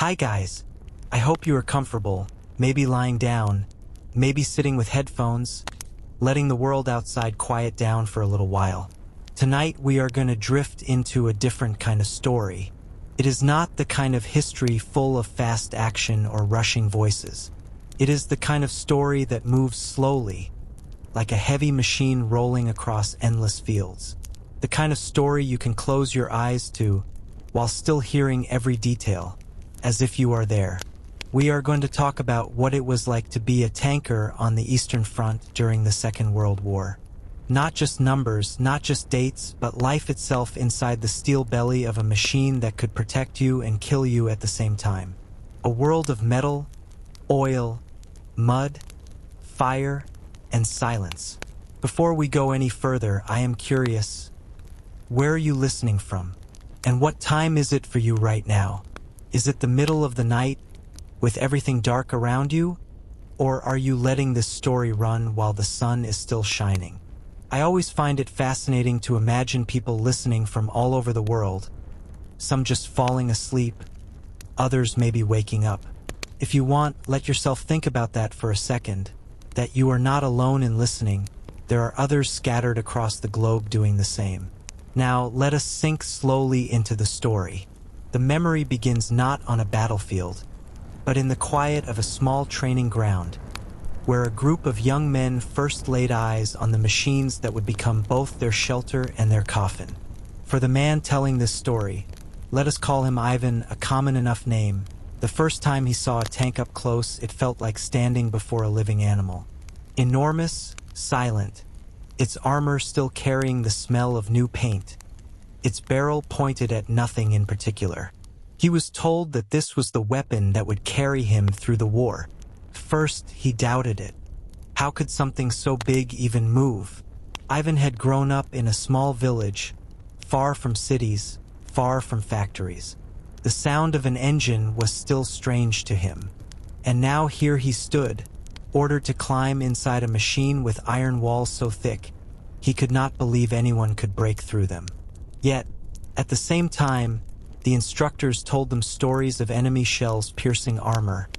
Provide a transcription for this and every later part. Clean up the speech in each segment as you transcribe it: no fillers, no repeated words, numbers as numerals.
Hi guys, I hope you are comfortable, maybe lying down, maybe sitting with headphones, letting the world outside quiet down for a little while. Tonight we are going to drift into a different kind of story. It is not the kind of history full of fast action or rushing voices. It is the kind of story that moves slowly, like a heavy machine rolling across endless fields. The kind of story you can close your eyes to while still hearing every detail, as if you are there. We are going to talk about what it was like to be a tanker on the Eastern Front during the Second World War. Not just numbers, not just dates, but life itself inside the steel belly of a machine that could protect you and kill you at the same time. A world of metal, oil, mud, fire, and silence. Before we go any further, I am curious, where are you listening from? And what time is it for you right now? Is it the middle of the night, with everything dark around you? Or are you letting this story run while the sun is still shining? I always find it fascinating to imagine people listening from all over the world, some just falling asleep, others maybe waking up. If you want, let yourself think about that for a second, that you are not alone in listening. There are others scattered across the globe doing the same. Now, let us sink slowly into the story. The memory begins not on a battlefield, but in the quiet of a small training ground, where a group of young men first laid eyes on the machines that would become both their shelter and their coffin. For the man telling this story, let us call him Ivan, a common enough name. The first time he saw a tank up close, it felt like standing before a living animal. Enormous, silent, its armor still carrying the smell of new paint, its barrel pointed at nothing in particular. He was told that this was the weapon that would carry him through the war. First, he doubted it. How could something so big even move? Ivan had grown up in a small village, far from cities, far from factories. The sound of an engine was still strange to him. And now here he stood, ordered to climb inside a machine with iron walls so thick, he could not believe anyone could break through them. Yet, at the same time, the instructors told them stories of enemy shells piercing armor,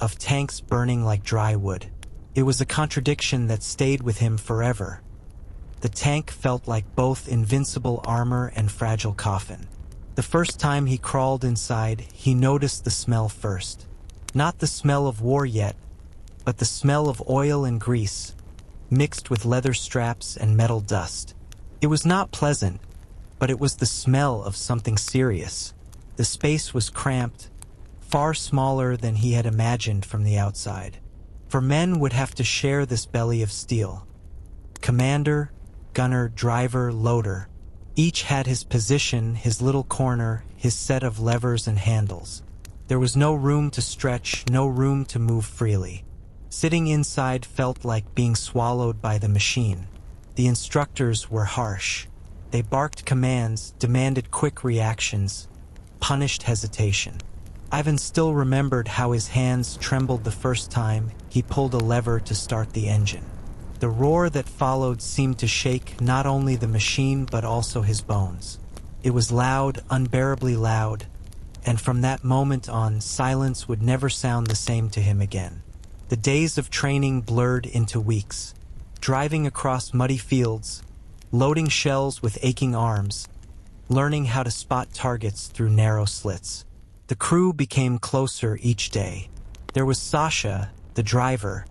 of tanks burning like dry wood. It was a contradiction that stayed with him forever. The tank felt like both invincible armor and fragile coffin. The first time he crawled inside, he noticed the smell first. Not the smell of war yet, but the smell of oil and grease, mixed with leather straps and metal dust. It was not pleasant, but it was the smell of something serious. The space was cramped, far smaller than he had imagined from the outside. For men would have to share this belly of steel. Commander, gunner, driver, loader. Each had his position, his little corner, his set of levers and handles. There was no room to stretch, no room to move freely. Sitting inside felt like being swallowed by the machine. The instructors were harsh. They barked commands, demanded quick reactions, punished hesitation. Ivan still remembered how his hands trembled the first time he pulled a lever to start the engine. The roar that followed seemed to shake not only the machine but also his bones. It was loud, unbearably loud, and from that moment on, silence would never sound the same to him again. The days of training blurred into weeks. Driving across muddy fields, loading shells with aching arms, learning how to spot targets through narrow slits. The crew became closer each day. There was Sasha, the driver,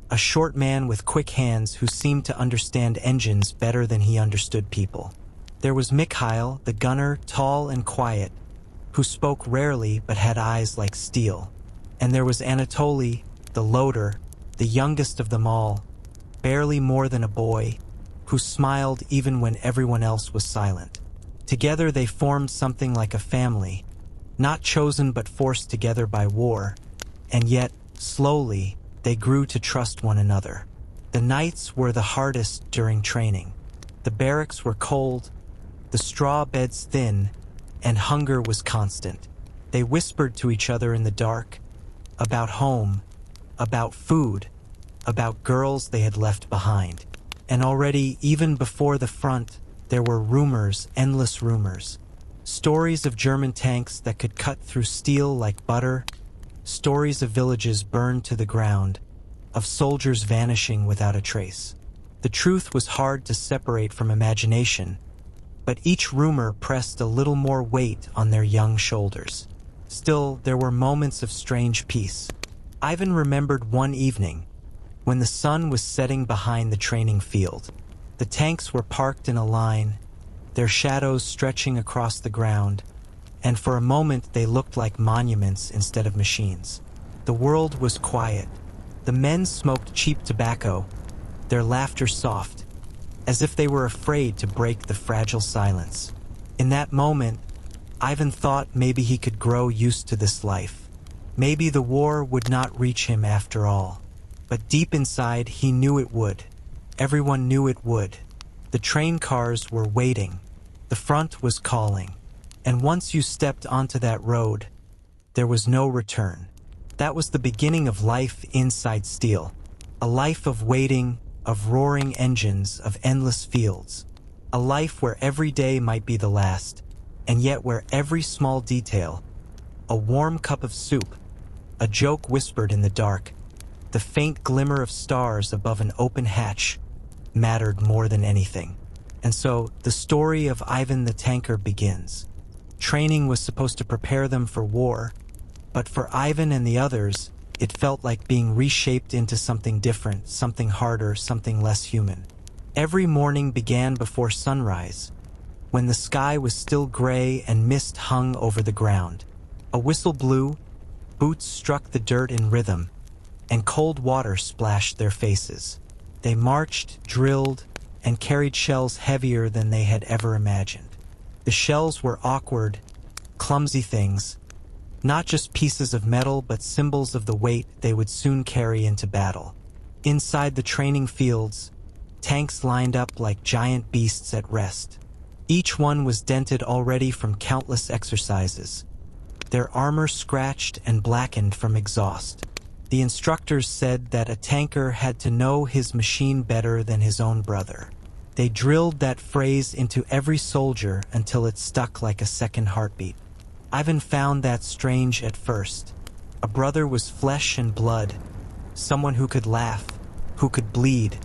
a short man with quick hands who seemed to understand engines better than he understood people. There was Mikhail, the gunner, tall and quiet, who spoke rarely but had eyes like steel. And there was Anatoly, the loader, the youngest of them all, barely more than a boy, who smiled even when everyone else was silent. Together they formed something like a family, not chosen but forced together by war, and yet, slowly, they grew to trust one another. The nights were the hardest during training. The barracks were cold, the straw beds thin, and hunger was constant. They whispered to each other in the dark, about home, about food, about girls they had left behind. And already, even before the front, there were rumors, endless rumors. Stories of German tanks that could cut through steel like butter, stories of villages burned to the ground, of soldiers vanishing without a trace. The truth was hard to separate from imagination, but each rumor pressed a little more weight on their young shoulders. Still, there were moments of strange peace. Ivan remembered one evening, when the sun was setting behind the training field. The tanks were parked in a line, their shadows stretching across the ground, and for a moment they looked like monuments instead of machines. The world was quiet. The men smoked cheap tobacco, their laughter soft, as if they were afraid to break the fragile silence. In that moment, Ivan thought maybe he could grow used to this life. Maybe the war would not reach him after all. But deep inside, he knew it would. Everyone knew it would. The train cars were waiting. The front was calling. And once you stepped onto that road, there was no return. That was the beginning of life inside steel. A life of waiting, of roaring engines, of endless fields. A life where every day might be the last, and yet where every small detail, a warm cup of soup, a joke whispered in the dark, the faint glimmer of stars above an open hatch, mattered more than anything. And so, the story of Ivan the tanker begins. Training was supposed to prepare them for war, but for Ivan and the others, it felt like being reshaped into something different, something harder, something less human. Every morning began before sunrise, when the sky was still gray and mist hung over the ground. A whistle blew, boots struck the dirt in rhythm, and cold water splashed their faces. They marched, drilled, and carried shells heavier than they had ever imagined. The shells were awkward, clumsy things, not just pieces of metal but symbols of the weight they would soon carry into battle. Inside the training fields, tanks lined up like giant beasts at rest. Each one was dented already from countless exercises, their armor scratched and blackened from exhaust. The instructors said that a tanker had to know his machine better than his own brother. They drilled that phrase into every soldier until it stuck like a second heartbeat. Ivan found that strange at first. A brother was flesh and blood, someone who could laugh, who could bleed,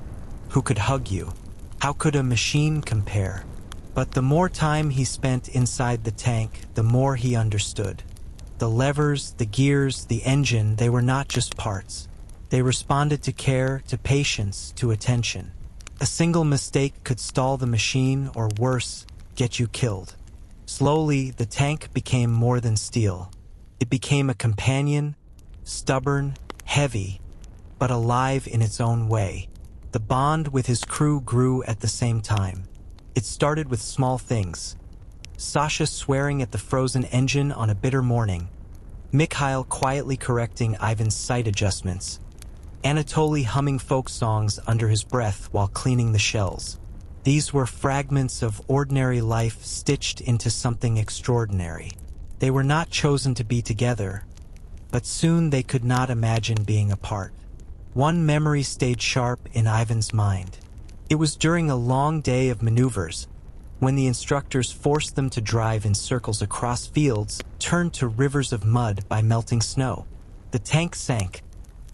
who could hug you. How could a machine compare? But the more time he spent inside the tank, the more he understood. The levers, the gears, the engine, they were not just parts. They responded to care, to patience, to attention. A single mistake could stall the machine, or worse, get you killed. Slowly, the tank became more than steel. It became a companion, stubborn, heavy, but alive in its own way. The bond with his crew grew at the same time. It started with small things. Sasha swearing at the frozen engine on a bitter morning, Mikhail quietly correcting Ivan's sight adjustments, Anatoly humming folk songs under his breath while cleaning the shells. These were fragments of ordinary life stitched into something extraordinary. They were not chosen to be together, but soon they could not imagine being apart. One memory stayed sharp in Ivan's mind. It was during a long day of maneuvers, when the instructors forced them to drive in circles across fields turned to rivers of mud by melting snow. The tank sank,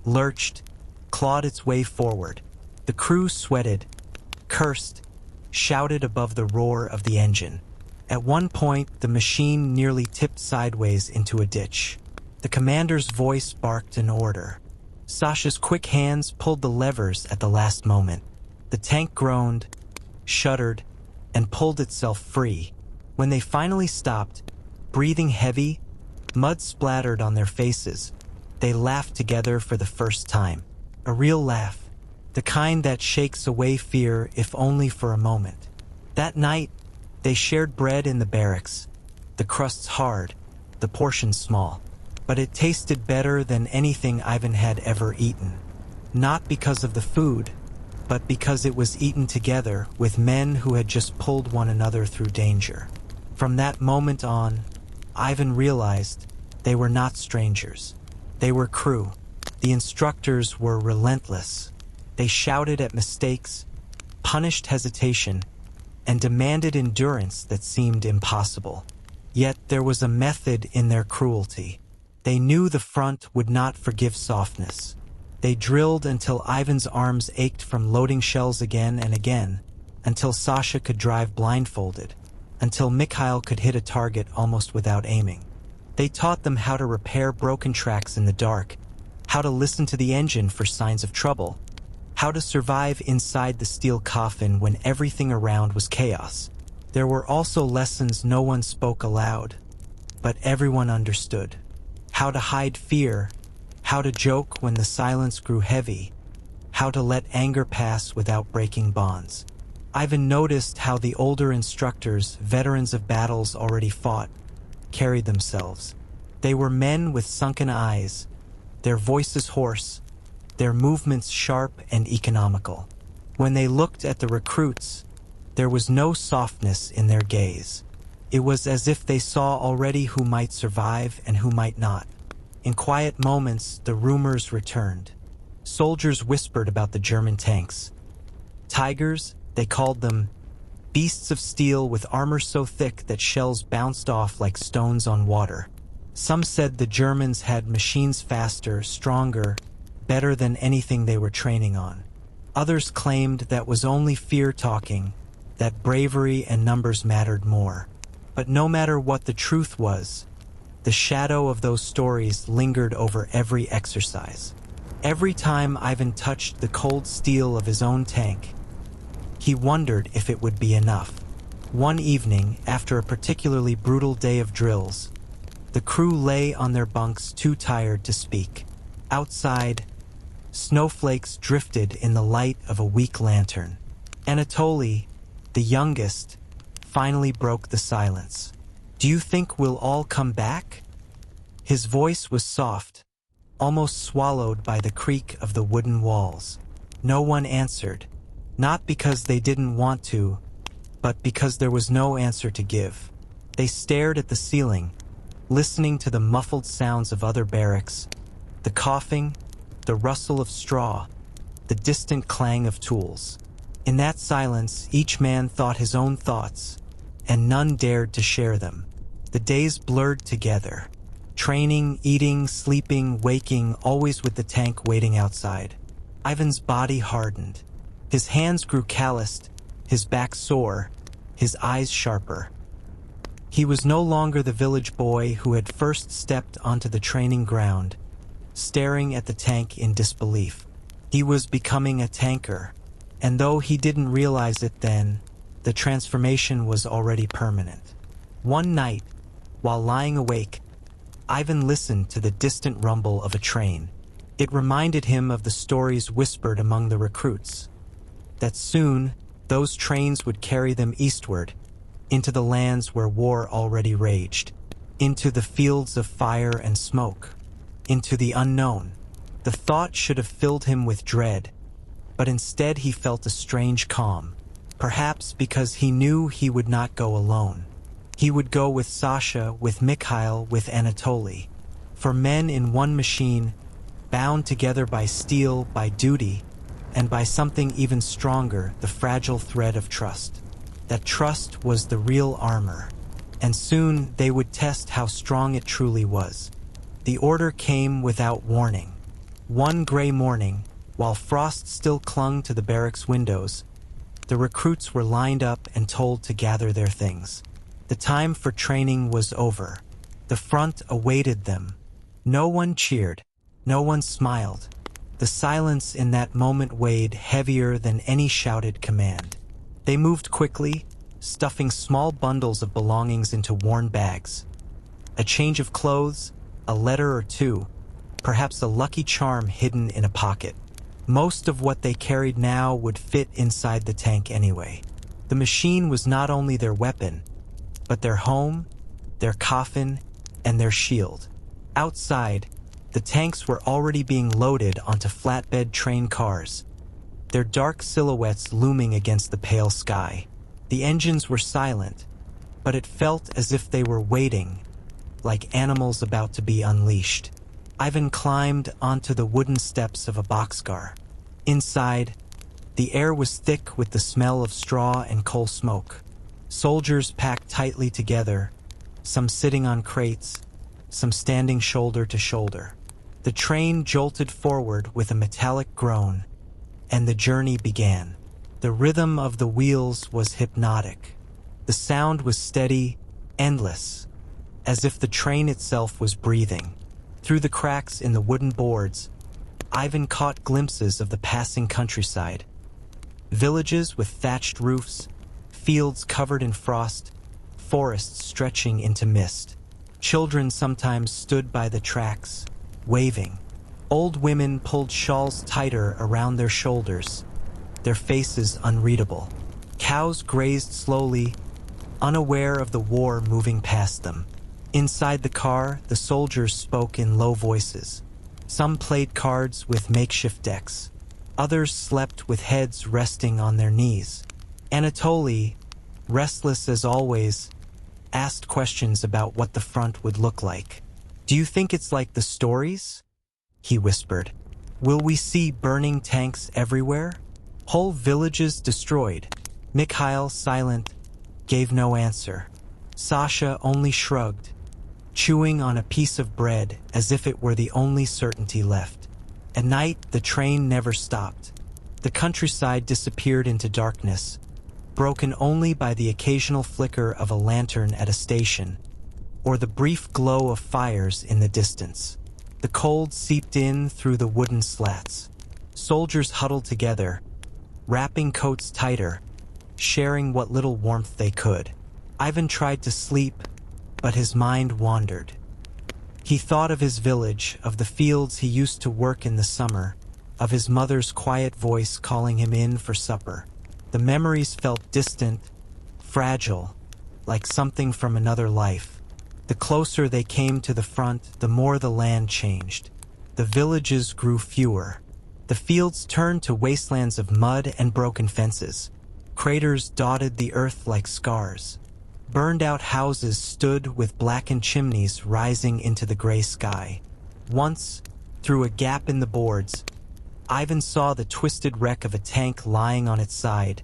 lurched, clawed its way forward. The crew sweated, cursed, shouted above the roar of the engine. At one point, the machine nearly tipped sideways into a ditch. The commander's voice barked an order. Sasha's quick hands pulled the levers at the last moment. The tank groaned, shuddered, and pulled itself free. When they finally stopped, breathing heavy, mud splattered on their faces, they laughed together for the first time. A real laugh, the kind that shakes away fear if only for a moment. That night, they shared bread in the barracks. The crusts hard, the portions small, but it tasted better than anything Ivan had ever eaten. Not because of the food, but because it was eaten together with men who had just pulled one another through danger. From that moment on, Ivan realized they were not strangers. They were crew. The instructors were relentless. They shouted at mistakes, punished hesitation, and demanded endurance that seemed impossible. Yet there was a method in their cruelty. They knew the front would not forgive softness. They drilled until Ivan's arms ached from loading shells again and again, until Sasha could drive blindfolded, until Mikhail could hit a target almost without aiming. They taught them how to repair broken tracks in the dark, how to listen to the engine for signs of trouble, how to survive inside the steel coffin when everything around was chaos. There were also lessons no one spoke aloud, but everyone understood. How to hide fear, how to joke when the silence grew heavy, how to let anger pass without breaking bonds. Ivan noticed how the older instructors, veterans of battles already fought, carried themselves. They were men with sunken eyes, their voices hoarse, their movements sharp and economical. When they looked at the recruits, there was no softness in their gaze. It was as if they saw already who might survive and who might not. In quiet moments, the rumors returned. Soldiers whispered about the German tanks. Tigers, they called them, beasts of steel with armor so thick that shells bounced off like stones on water. Some said the Germans had machines faster, stronger, better than anything they were training on. Others claimed that was only fear talking, that bravery and numbers mattered more. But no matter what the truth was, the shadow of those stories lingered over every exercise. Every time Ivan touched the cold steel of his own tank, he wondered if it would be enough. One evening, after a particularly brutal day of drills, the crew lay on their bunks too tired to speak. Outside, snowflakes drifted in the light of a weak lantern. Anatoly, the youngest, finally broke the silence. "Do you think we'll all come back?" His voice was soft, almost swallowed by the creak of the wooden walls. No one answered, not because they didn't want to, but because there was no answer to give. They stared at the ceiling, listening to the muffled sounds of other barracks, the coughing, the rustle of straw, the distant clang of tools. In that silence, each man thought his own thoughts, and none dared to share them. The days blurred together. Training, eating, sleeping, waking, always with the tank waiting outside. Ivan's body hardened. His hands grew calloused, his back sore, his eyes sharper. He was no longer the village boy who had first stepped onto the training ground, staring at the tank in disbelief. He was becoming a tanker, and though he didn't realize it then, the transformation was already permanent. One night, while lying awake, Ivan listened to the distant rumble of a train. It reminded him of the stories whispered among the recruits, that soon those trains would carry them eastward, into the lands where war already raged, into the fields of fire and smoke, into the unknown. The thought should have filled him with dread, but instead he felt a strange calm, perhaps because he knew he would not go alone. He would go with Sasha, with Mikhail, with Anatoly. For men in one machine, bound together by steel, by duty, and by something even stronger, the fragile thread of trust. That trust was the real armor, and soon they would test how strong it truly was. The order came without warning. One gray morning, while frost still clung to the barracks windows, the recruits were lined up and told to gather their things. The time for training was over. The front awaited them. No one cheered. No one smiled. The silence in that moment weighed heavier than any shouted command. They moved quickly, stuffing small bundles of belongings into worn bags. A change of clothes, a letter or two, perhaps a lucky charm hidden in a pocket. Most of what they carried now would fit inside the tank anyway. The machine was not only their weapon, but their home, their coffin, and their shield. Outside, the tanks were already being loaded onto flatbed train cars, their dark silhouettes looming against the pale sky. The engines were silent, but it felt as if they were waiting, like animals about to be unleashed. Ivan climbed onto the wooden steps of a boxcar. Inside, the air was thick with the smell of straw and coal smoke. Soldiers packed tightly together, some sitting on crates, some standing shoulder to shoulder. The train jolted forward with a metallic groan, and the journey began. The rhythm of the wheels was hypnotic. The sound was steady, endless, as if the train itself was breathing. Through the cracks in the wooden boards, Ivan caught glimpses of the passing countryside. Villages with thatched roofs, fields covered in frost, forests stretching into mist. Children sometimes stood by the tracks, waving. Old women pulled shawls tighter around their shoulders, their faces unreadable. Cows grazed slowly, unaware of the war moving past them. Inside the car, the soldiers spoke in low voices. Some played cards with makeshift decks. Others slept with heads resting on their knees. Anatoly, restless as always, asked questions about what the front would look like. "Do you think it's like the stories?" he whispered. "Will we see burning tanks everywhere? Whole villages destroyed?" Mikhail, silent, gave no answer. Sasha only shrugged, chewing on a piece of bread as if it were the only certainty left. At night, the train never stopped. The countryside disappeared into darkness, broken only by the occasional flicker of a lantern at a station, or the brief glow of fires in the distance. The cold seeped in through the wooden slats. Soldiers huddled together, wrapping coats tighter, sharing what little warmth they could. Ivan tried to sleep, but his mind wandered. He thought of his village, of the fields he used to work in the summer, of his mother's quiet voice calling him in for supper. The memories felt distant, fragile, like something from another life. The closer they came to the front, the more the land changed. The villages grew fewer. The fields turned to wastelands of mud and broken fences. Craters dotted the earth like scars. Burned-out houses stood with blackened chimneys rising into the gray sky. Once, through a gap in the boards, Ivan saw the twisted wreck of a tank lying on its side,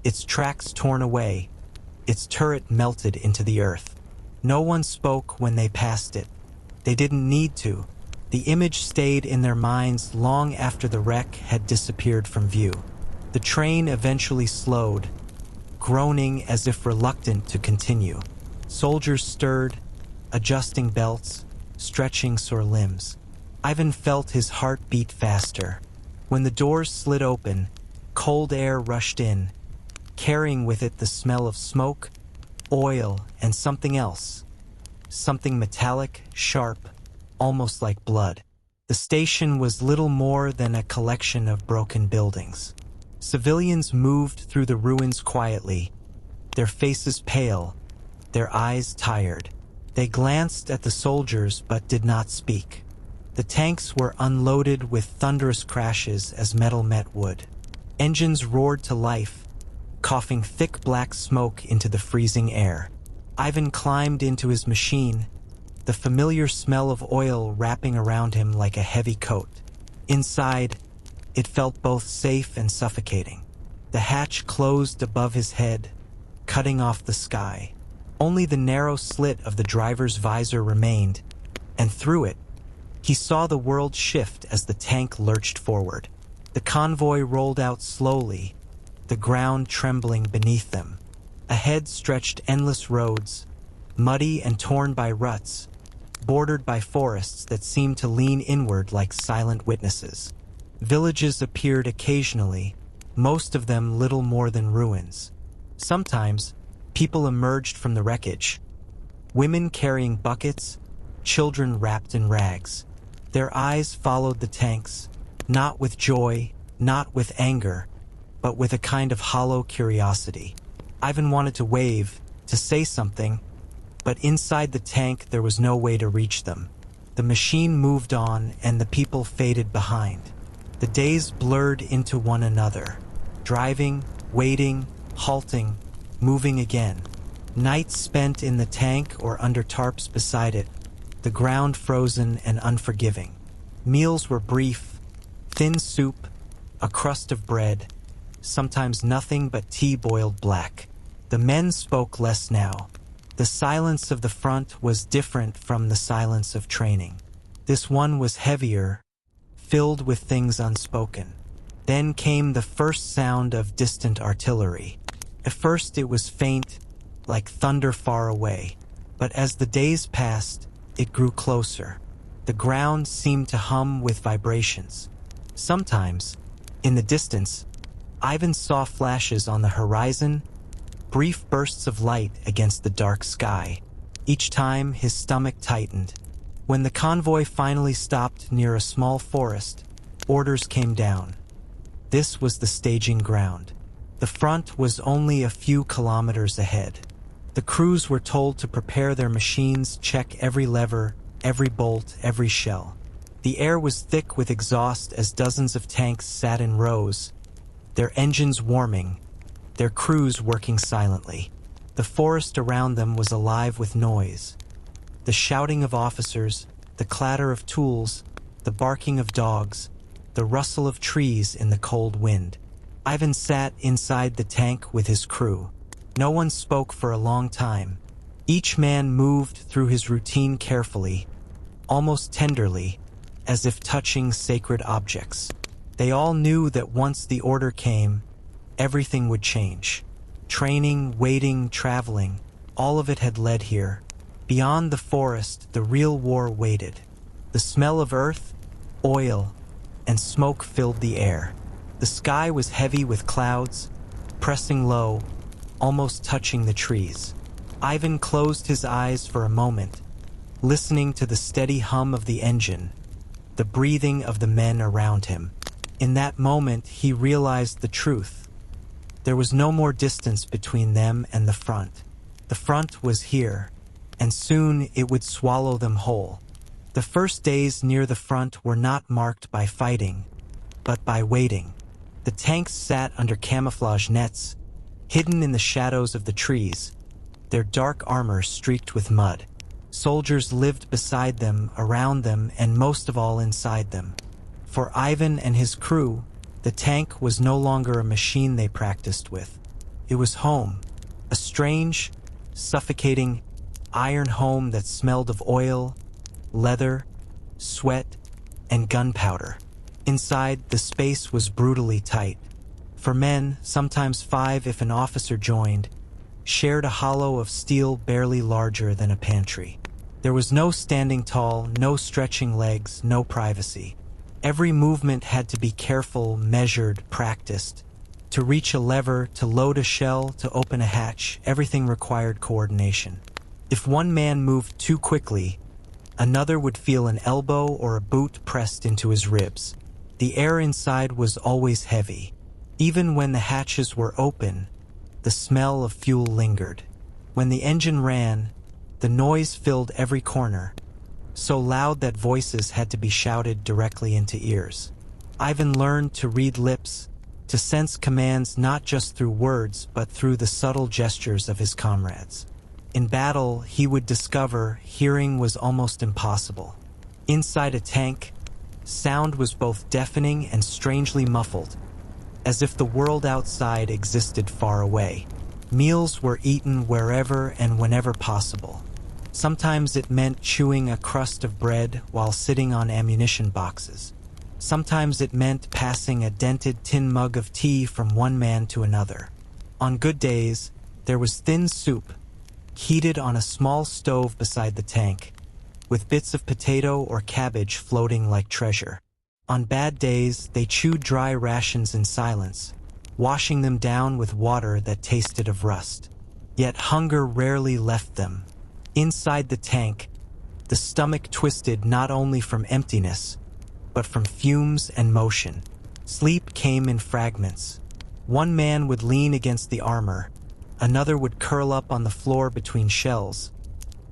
its tracks torn away, its turret melted into the earth. No one spoke when they passed it. They didn't need to. The image stayed in their minds long after the wreck had disappeared from view. The train eventually slowed, groaning as if reluctant to continue. Soldiers stirred, adjusting belts, stretching sore limbs. Ivan felt his heart beat faster. When the doors slid open, cold air rushed in, carrying with it the smell of smoke, oil, and something else. Something metallic, sharp, almost like blood. The station was little more than a collection of broken buildings. Civilians moved through the ruins quietly, their faces pale, their eyes tired. They glanced at the soldiers but did not speak. The tanks were unloaded with thunderous crashes as metal met wood. Engines roared to life, coughing thick black smoke into the freezing air. Ivan climbed into his machine, the familiar smell of oil wrapping around him like a heavy coat. Inside, it felt both safe and suffocating. The hatch closed above his head, cutting off the sky. Only the narrow slit of the driver's visor remained, and through it, he saw the world shift as the tank lurched forward. The convoy rolled out slowly, the ground trembling beneath them. Ahead stretched endless roads, muddy and torn by ruts, bordered by forests that seemed to lean inward like silent witnesses. Villages appeared occasionally, most of them little more than ruins. Sometimes, people emerged from the wreckage. Women carrying buckets, children wrapped in rags. Their eyes followed the tanks, not with joy, not with anger, but with a kind of hollow curiosity. Ivan wanted to wave, to say something, but inside the tank there was no way to reach them. The machine moved on and the people faded behind. The days blurred into one another, driving, waiting, halting, moving again. Nights spent in the tank or under tarps beside it, the ground frozen and unforgiving. Meals were brief, thin soup, a crust of bread, sometimes nothing but tea boiled black. The men spoke less now. The silence of the front was different from the silence of training. This one was heavier, filled with things unspoken. Then came the first sound of distant artillery. At first it was faint, like thunder far away, but as the days passed, it grew closer. The ground seemed to hum with vibrations. Sometimes, in the distance, Ivan saw flashes on the horizon, brief bursts of light against the dark sky. Each time, his stomach tightened. When the convoy finally stopped near a small forest, orders came down. This was the staging ground. The front was only a few kilometers ahead. The crews were told to prepare their machines, check every lever, every bolt, every shell. The air was thick with exhaust as dozens of tanks sat in rows, their engines warming, their crews working silently. The forest around them was alive with noise. The shouting of officers, the clatter of tools, the barking of dogs, the rustle of trees in the cold wind. Ivan sat inside the tank with his crew. No one spoke for a long time. Each man moved through his routine carefully, almost tenderly, as if touching sacred objects. They all knew that once the order came, everything would change. Training, waiting, traveling, all of it had led here. Beyond the forest, the real war waited. The smell of earth, oil, and smoke filled the air. The sky was heavy with clouds, pressing low, almost touching the trees. Ivan closed his eyes for a moment, listening to the steady hum of the engine, the breathing of the men around him. In that moment, he realized the truth. There was no more distance between them and the front. The front was here, and soon it would swallow them whole. The first days near the front were not marked by fighting, but by waiting. The tanks sat under camouflage nets, hidden in the shadows of the trees, their dark armor streaked with mud. Soldiers lived beside them, around them, and most of all inside them. For Ivan and his crew, the tank was no longer a machine they practiced with. It was home, a strange, suffocating, iron home that smelled of oil, leather, sweat, and gunpowder. Inside, the space was brutally tight. For men, sometimes 5 if an officer joined, shared a hollow of steel barely larger than a pantry. There was no standing tall, no stretching legs, no privacy. Every movement had to be careful, measured, practiced. To reach a lever, to load a shell, to open a hatch, everything required coordination. If one man moved too quickly, another would feel an elbow or a boot pressed into his ribs. The air inside was always heavy. Even when the hatches were open, the smell of fuel lingered. When the engine ran, the noise filled every corner, so loud that voices had to be shouted directly into ears. Ivan learned to read lips, to sense commands not just through words but through the subtle gestures of his comrades. In battle, he would discover hearing was almost impossible. Inside a tank, sound was both deafening and strangely muffled, as if the world outside existed far away. Meals were eaten wherever and whenever possible. Sometimes it meant chewing a crust of bread while sitting on ammunition boxes. Sometimes it meant passing a dented tin mug of tea from one man to another. On good days, there was thin soup, heated on a small stove beside the tank, with bits of potato or cabbage floating like treasure. On bad days, they chewed dry rations in silence, washing them down with water that tasted of rust. Yet hunger rarely left them. Inside the tank, the stomach twisted not only from emptiness, but from fumes and motion. Sleep came in fragments. One man would lean against the armor, another would curl up on the floor between shells,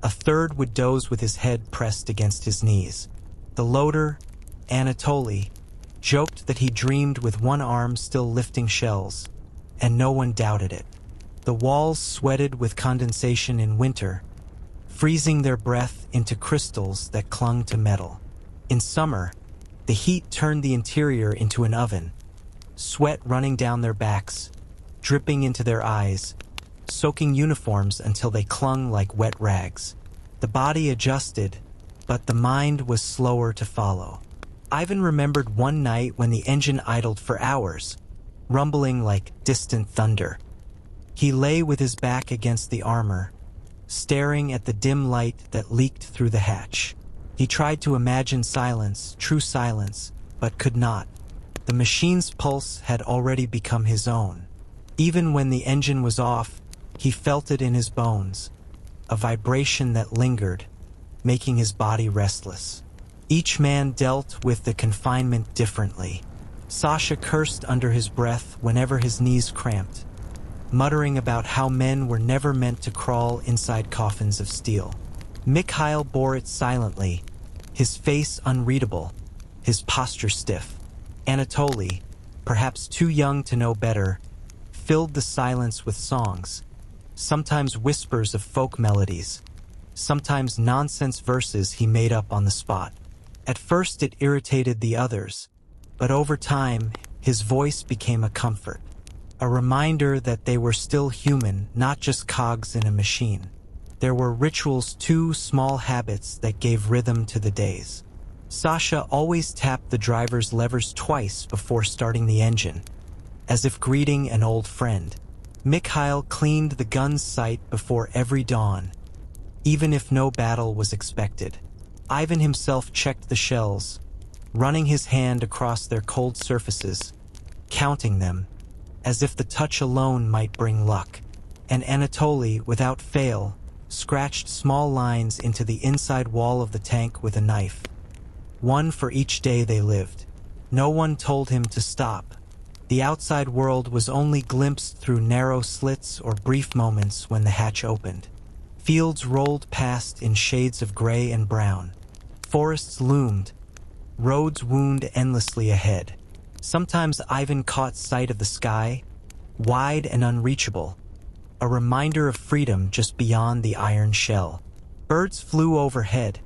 a third would doze with his head pressed against his knees. The loader, Anatoly, joked that he dreamed with one arm still lifting shells, and no one doubted it. The walls sweated with condensation in winter, freezing their breath into crystals that clung to metal. In summer, the heat turned the interior into an oven, sweat running down their backs, dripping into their eyes, soaking uniforms until they clung like wet rags. The body adjusted, but the mind was slower to follow. Ivan remembered one night when the engine idled for hours, rumbling like distant thunder. He lay with his back against the armor, staring at the dim light that leaked through the hatch. He tried to imagine silence, true silence, but could not. The machine's pulse had already become his own. Even when the engine was off, he felt it in his bones, a vibration that lingered, making his body restless. Each man dealt with the confinement differently. Sasha cursed under his breath whenever his knees cramped, muttering about how men were never meant to crawl inside coffins of steel. Mikhail bore it silently, his face unreadable, his posture stiff. Anatoly, perhaps too young to know better, filled the silence with songs, sometimes whispers of folk melodies, sometimes nonsense verses he made up on the spot. At first it irritated the others, but over time his voice became a comfort, a reminder that they were still human, not just cogs in a machine. There were rituals too, small habits that gave rhythm to the days. Sasha always tapped the driver's levers twice before starting the engine, as if greeting an old friend. Mikhail cleaned the gun's sight before every dawn, even if no battle was expected. Ivan himself checked the shells, running his hand across their cold surfaces, counting them, as if the touch alone might bring luck. And Anatoly, without fail, scratched small lines into the inside wall of the tank with a knife, one for each day they lived. No one told him to stop. The outside world was only glimpsed through narrow slits or brief moments when the hatch opened. Fields rolled past in shades of gray and brown. Forests loomed, roads wound endlessly ahead. Sometimes Ivan caught sight of the sky, wide and unreachable, a reminder of freedom just beyond the iron shell. Birds flew overhead,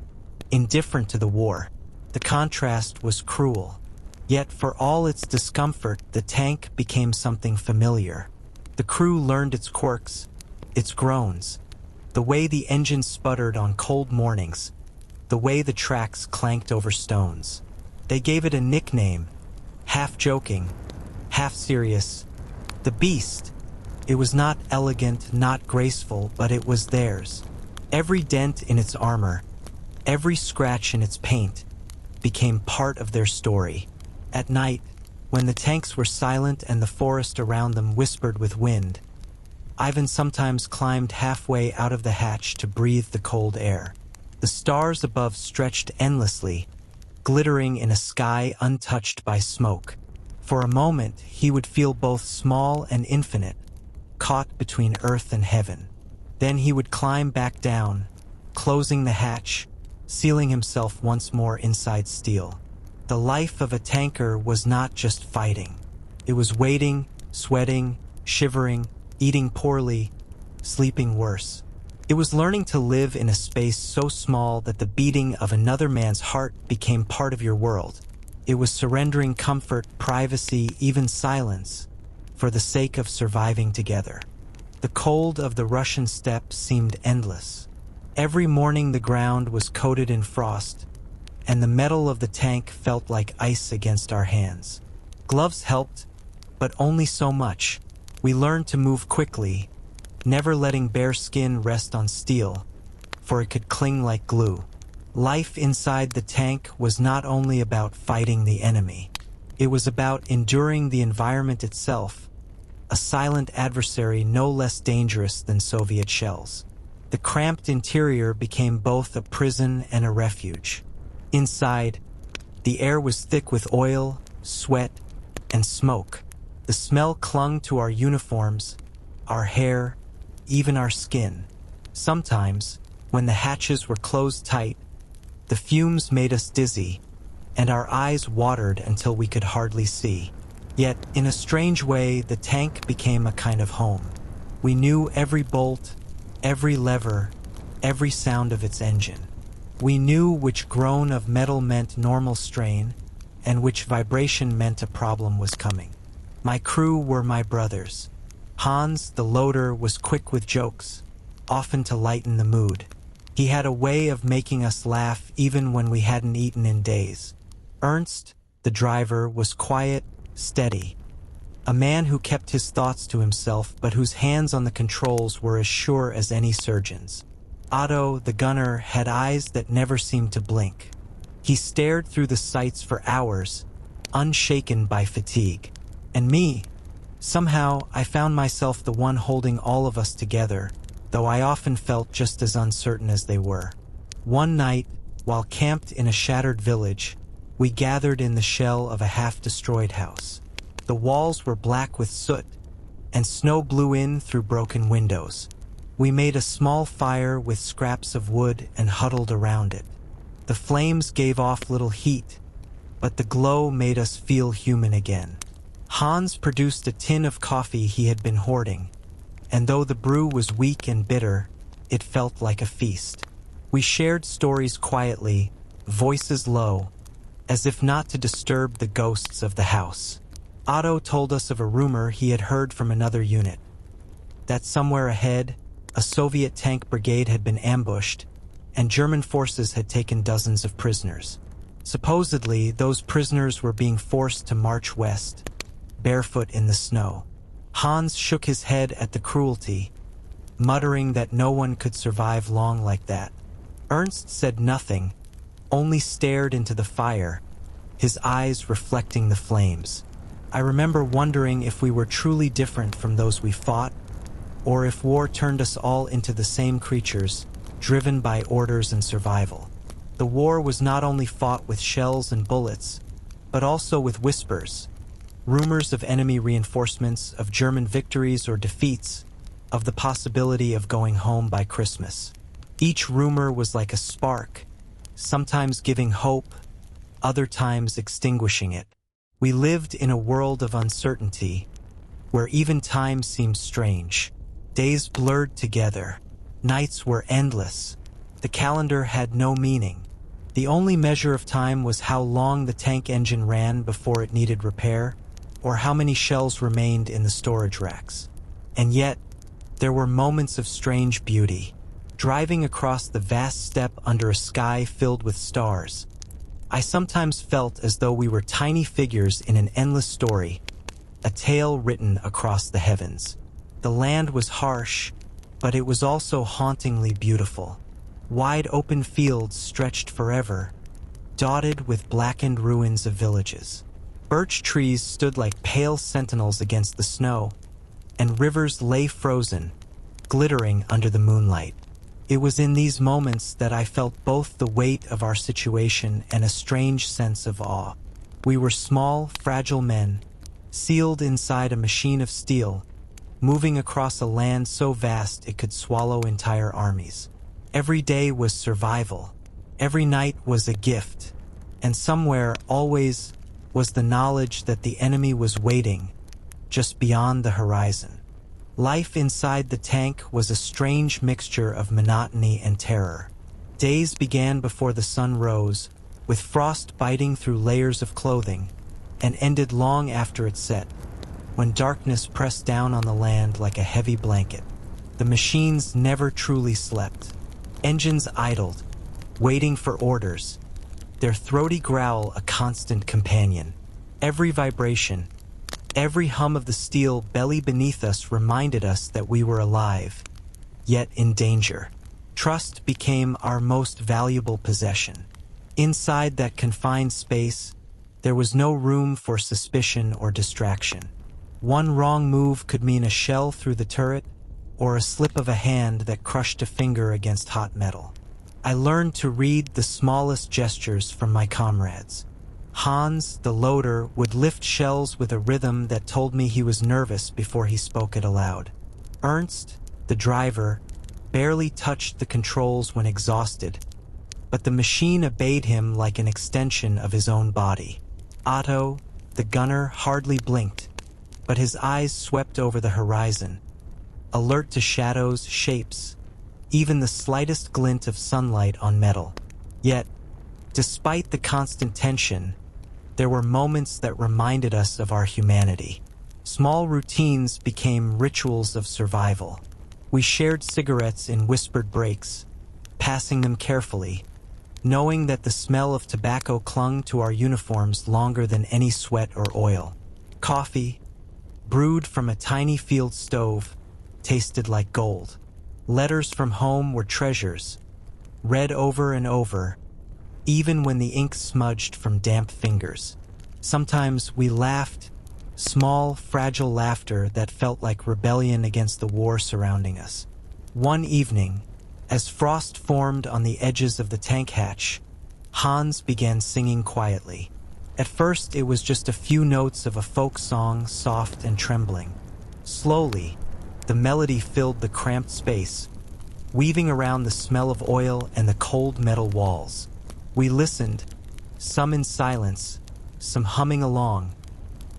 indifferent to the war. The contrast was cruel. Yet for all its discomfort, the tank became something familiar. The crew learned its quirks, its groans, the way the engine sputtered on cold mornings, the way the tracks clanked over stones. They gave it a nickname, half joking, half serious, the Beast. It was not elegant, not graceful, but it was theirs. Every dent in its armor, every scratch in its paint, became part of their story. At night, when the tanks were silent and the forest around them whispered with wind, Ivan sometimes climbed halfway out of the hatch to breathe the cold air. The stars above stretched endlessly, glittering in a sky untouched by smoke. For a moment, he would feel both small and infinite, caught between earth and heaven. Then he would climb back down, closing the hatch, sealing himself once more inside steel. The life of a tanker was not just fighting. It was waiting, sweating, shivering, eating poorly, sleeping worse. It was learning to live in a space so small that the beating of another man's heart became part of your world. It was surrendering comfort, privacy, even silence, for the sake of surviving together. The cold of the Russian steppe seemed endless. Every morning the ground was coated in frost, and the metal of the tank felt like ice against our hands. Gloves helped, but only so much. We learned to move quickly, never letting bare skin rest on steel, for it could cling like glue. Life inside the tank was not only about fighting the enemy. It was about enduring the environment itself, a silent adversary no less dangerous than Soviet shells. The cramped interior became both a prison and a refuge. Inside, the air was thick with oil, sweat, and smoke. The smell clung to our uniforms, our hair, even our skin. Sometimes, when the hatches were closed tight, the fumes made us dizzy, and our eyes watered until we could hardly see. Yet, in a strange way, the tank became a kind of home. We knew every bolt, every lever, every sound of its engine. We knew which groan of metal meant normal strain, and which vibration meant a problem was coming. My crew were my brothers. Hans, the loader, was quick with jokes, often to lighten the mood. He had a way of making us laugh even when we hadn't eaten in days. Ernst, the driver, was quiet, steady, a man who kept his thoughts to himself but whose hands on the controls were as sure as any surgeon's. Otto, the gunner, had eyes that never seemed to blink. He stared through the sights for hours, unshaken by fatigue. And me, somehow, I found myself the one holding all of us together, though I often felt just as uncertain as they were. One night, while camped in a shattered village, we gathered in the shell of a half-destroyed house. The walls were black with soot, and snow blew in through broken windows. We made a small fire with scraps of wood and huddled around it. The flames gave off little heat, but the glow made us feel human again. Hans produced a tin of coffee he had been hoarding, and though the brew was weak and bitter, it felt like a feast. We shared stories quietly, voices low, as if not to disturb the ghosts of the house. Otto told us of a rumor he had heard from another unit, that somewhere ahead, a Soviet tank brigade had been ambushed, and German forces had taken dozens of prisoners. Supposedly, those prisoners were being forced to march west, barefoot in the snow. Hans shook his head at the cruelty, muttering that no one could survive long like that. Ernst said nothing, only stared into the fire, his eyes reflecting the flames. I remember wondering if we were truly different from those we fought, or if war turned us all into the same creatures, driven by orders and survival. The war was not only fought with shells and bullets, but also with whispers, rumors of enemy reinforcements, of German victories or defeats, of the possibility of going home by Christmas. Each rumor was like a spark, sometimes giving hope, other times extinguishing it. We lived in a world of uncertainty, where even time seemed strange. Days blurred together. Nights were endless. The calendar had no meaning. The only measure of time was how long the tank engine ran before it needed repair, or how many shells remained in the storage racks. And yet, there were moments of strange beauty. Driving across the vast steppe under a sky filled with stars, I sometimes felt as though we were tiny figures in an endless story, a tale written across the heavens. The land was harsh, but it was also hauntingly beautiful. Wide open fields stretched forever, dotted with blackened ruins of villages. Birch trees stood like pale sentinels against the snow, and rivers lay frozen, glittering under the moonlight. It was in these moments that I felt both the weight of our situation and a strange sense of awe. We were small, fragile men, sealed inside a machine of steel, moving across a land so vast it could swallow entire armies. Every day was survival. Every night was a gift. And somewhere, always, was the knowledge that the enemy was waiting, just beyond the horizon. Life inside the tank was a strange mixture of monotony and terror. Days began before the sun rose, with frost biting through layers of clothing, and ended long after it set, when darkness pressed down on the land like a heavy blanket. The machines never truly slept. Engines idled, waiting for orders, their throaty growl a constant companion. Every vibration, every hum of the steel belly beneath us reminded us that we were alive, yet in danger. Trust became our most valuable possession. Inside that confined space, there was no room for suspicion or distraction. One wrong move could mean a shell through the turret, or a slip of a hand that crushed a finger against hot metal. I learned to read the smallest gestures from my comrades. Hans, the loader, would lift shells with a rhythm that told me he was nervous before he spoke it aloud. Ernst, the driver, barely touched the controls when exhausted, but the machine obeyed him like an extension of his own body. Otto, the gunner, hardly blinked, but his eyes swept over the horizon, alert to shadows, shapes, even the slightest glint of sunlight on metal. Yet, despite the constant tension, there were moments that reminded us of our humanity. Small routines became rituals of survival. We shared cigarettes in whispered breaks, passing them carefully, knowing that the smell of tobacco clung to our uniforms longer than any sweat or oil. Coffee, brewed from a tiny field stove, tasted like gold. Letters from home were treasures, read over and over, even when the ink smudged from damp fingers. Sometimes we laughed, small, fragile laughter that felt like rebellion against the war surrounding us. One evening, as frost formed on the edges of the tank hatch, Hans began singing quietly. At first, it was just a few notes of a folk song, soft and trembling. Slowly, the melody filled the cramped space, weaving around the smell of oil and the cold metal walls. We listened, some in silence, some humming along,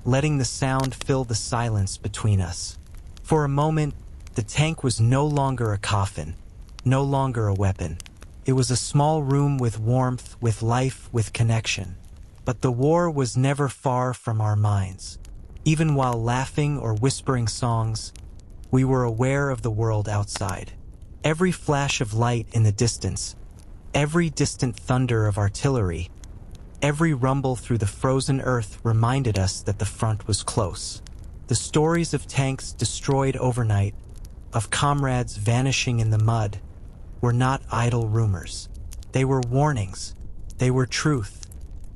letting the sound fill the silence between us. For a moment, the tank was no longer a coffin, no longer a weapon. It was a small room with warmth, with life, with connection. But the war was never far from our minds. Even while laughing or whispering songs, we were aware of the world outside. Every flash of light in the distance, every distant thunder of artillery, every rumble through the frozen earth reminded us that the front was close. The stories of tanks destroyed overnight, of comrades vanishing in the mud, were not idle rumors. They were warnings. They were truth.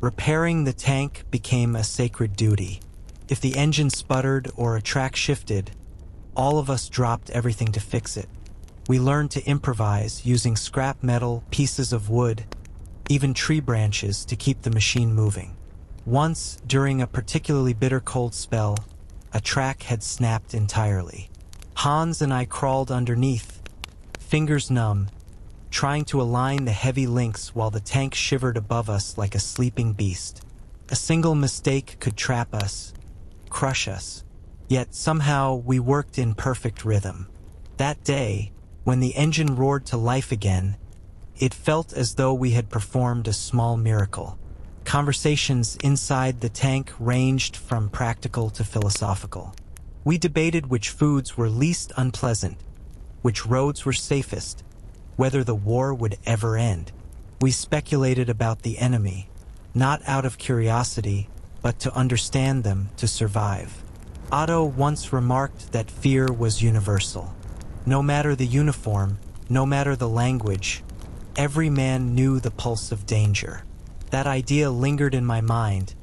Repairing the tank became a sacred duty. If the engine sputtered or a track shifted, all of us dropped everything to fix it. We learned to improvise using scrap metal, pieces of wood, even tree branches to keep the machine moving. Once, during a particularly bitter cold spell, a track had snapped entirely. Hans and I crawled underneath, fingers numb, trying to align the heavy links while the tank shivered above us like a sleeping beast. A single mistake could trap us, crush us. Yet somehow we worked in perfect rhythm. That day, when the engine roared to life again, it felt as though we had performed a small miracle. Conversations inside the tank ranged from practical to philosophical. We debated which foods were least unpleasant, which roads were safest, whether the war would ever end. We speculated about the enemy, not out of curiosity, but to understand them, to survive. Otto once remarked that fear was universal. No matter the uniform, no matter the language, every man knew the pulse of danger. That idea lingered in my mind,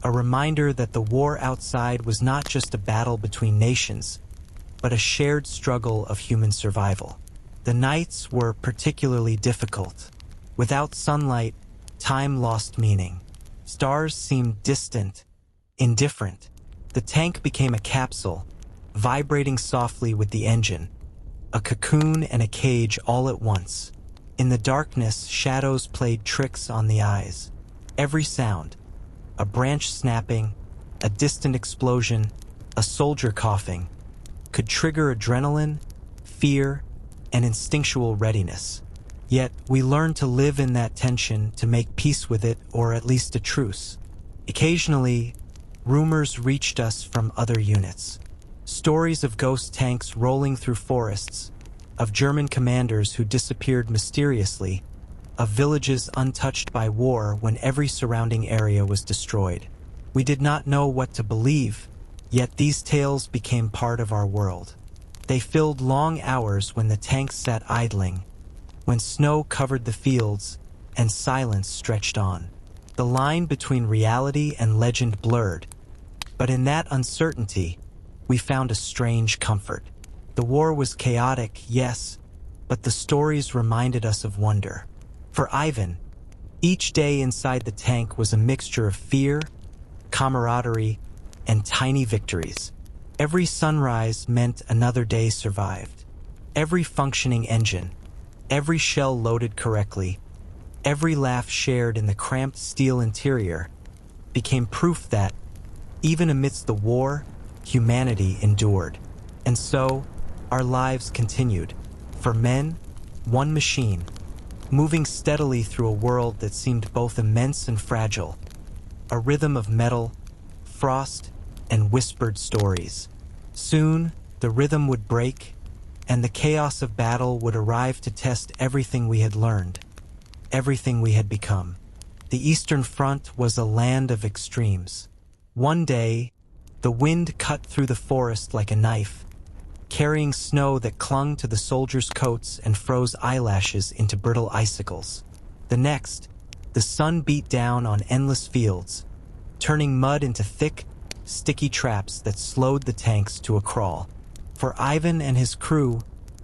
a reminder that the war outside was not just a battle between nations, but a shared struggle of human survival. The nights were particularly difficult. Without sunlight, time lost meaning. Stars seemed distant, indifferent. The tank became a capsule, vibrating softly with the engine, a cocoon and a cage all at once. In the darkness, shadows played tricks on the eyes. Every sound, a branch snapping, a distant explosion, a soldier coughing, could trigger adrenaline, fear, and instinctual readiness. Yet we learned to live in that tension, to make peace with it, or at least a truce. Occasionally, rumors reached us from other units. Stories of ghost tanks rolling through forests, of German commanders who disappeared mysteriously, of villages untouched by war when every surrounding area was destroyed. We did not know what to believe, yet these tales became part of our world. They filled long hours when the tanks sat idling, when snow covered the fields and silence stretched on. The line between reality and legend blurred, but in that uncertainty, we found a strange comfort. The war was chaotic, yes, but the stories reminded us of wonder. For Ivan, each day inside the tank was a mixture of fear, camaraderie, and tiny victories. Every sunrise meant another day survived. Every functioning engine, every shell loaded correctly, every laugh shared in the cramped steel interior became proof that, even amidst the war, humanity endured. And so, our lives continued. For men, one machine, moving steadily through a world that seemed both immense and fragile. A rhythm of metal, frost, and whispered stories. Soon, the rhythm would break, and the chaos of battle would arrive to test everything we had learned, everything we had become. The Eastern Front was a land of extremes. One day, the wind cut through the forest like a knife, carrying snow that clung to the soldiers' coats and froze eyelashes into brittle icicles. The next, the sun beat down on endless fields, turning mud into thick, sticky traps that slowed the tanks to a crawl. For Ivan and his crew,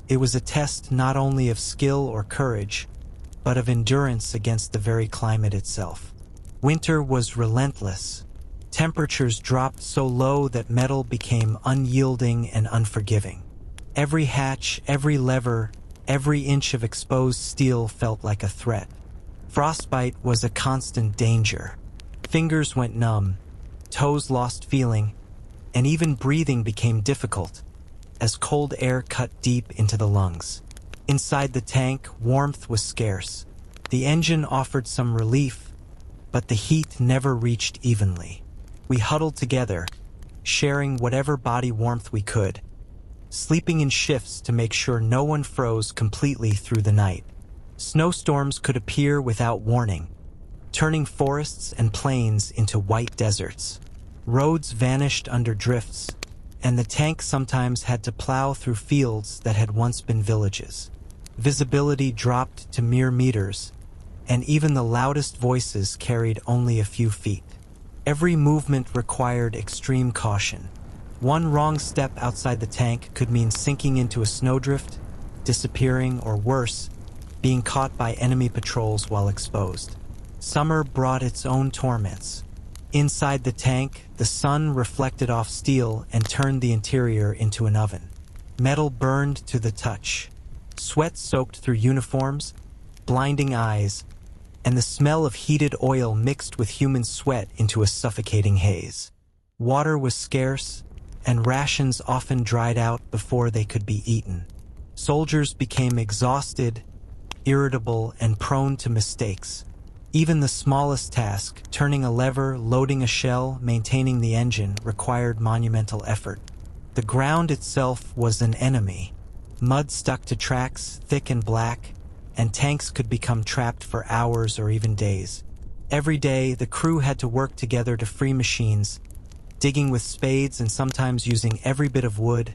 it was a test not only of skill or courage, but of endurance against the very climate itself. Winter was relentless. Temperatures dropped so low that metal became unyielding and unforgiving. Every hatch, every lever, every inch of exposed steel felt like a threat. Frostbite was a constant danger. Fingers went numb, toes lost feeling, and even breathing became difficult as cold air cut deep into the lungs. Inside the tank, warmth was scarce. The engine offered some relief, but the heat never reached evenly. We huddled together, sharing whatever body warmth we could, sleeping in shifts to make sure no one froze completely through the night. Snowstorms could appear without warning, turning forests and plains into white deserts. Roads vanished under drifts, and the tank sometimes had to plow through fields that had once been villages. Visibility dropped to mere meters, and even the loudest voices carried only a few feet. Every movement required extreme caution. One wrong step outside the tank could mean sinking into a snowdrift, disappearing, or worse, being caught by enemy patrols while exposed. Summer brought its own torments. Inside the tank, the sun reflected off steel and turned the interior into an oven. Metal burned to the touch. Sweat soaked through uniforms, blinding eyes, and the smell of heated oil mixed with human sweat into a suffocating haze. Water was scarce, and rations often dried out before they could be eaten. Soldiers became exhausted, irritable, and prone to mistakes. Even the smallest task, turning a lever, loading a shell, maintaining the engine, required monumental effort. The ground itself was an enemy. Mud stuck to tracks, thick and black, and tanks could become trapped for hours or even days. Every day, the crew had to work together to free machines, digging with spades and sometimes using every bit of wood,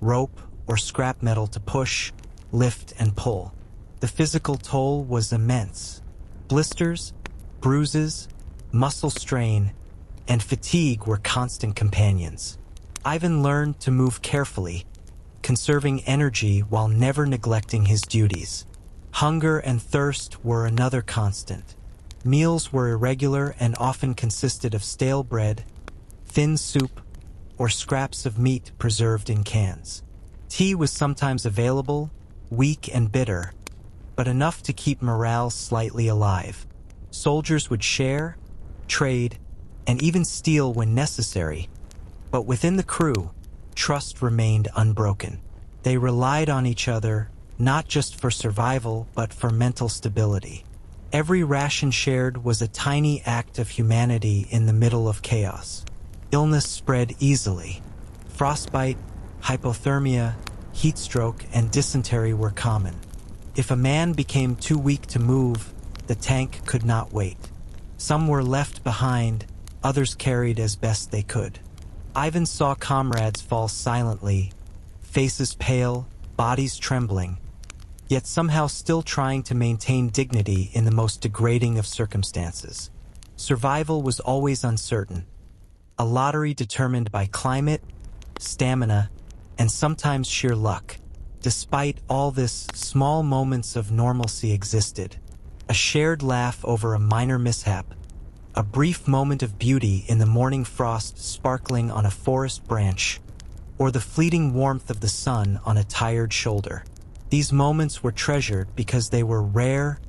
rope, or scrap metal to push, lift, and pull. The physical toll was immense. Blisters, bruises, muscle strain, and fatigue were constant companions. Ivan learned to move carefully, conserving energy while never neglecting his duties. Hunger and thirst were another constant. Meals were irregular and often consisted of stale bread, thin soup, or scraps of meat preserved in cans. Tea was sometimes available, weak and bitter, but enough to keep morale slightly alive. Soldiers would share, trade, and even steal when necessary, but within the crew, trust remained unbroken. They relied on each other, not just for survival, but for mental stability. Every ration shared was a tiny act of humanity in the middle of chaos. Illness spread easily. Frostbite, hypothermia, heat stroke, and dysentery were common. If a man became too weak to move, the tank could not wait. Some were left behind, others carried as best they could. Ivan saw comrades fall silently, faces pale, bodies trembling, yet somehow still trying to maintain dignity in the most degrading of circumstances. Survival was always uncertain, a lottery determined by climate, stamina, and sometimes sheer luck. Despite all this, small moments of normalcy existed. A shared laugh over a minor mishap, a brief moment of beauty in the morning frost sparkling on a forest branch, or the fleeting warmth of the sun on a tired shoulder. These moments were treasured because they were rare,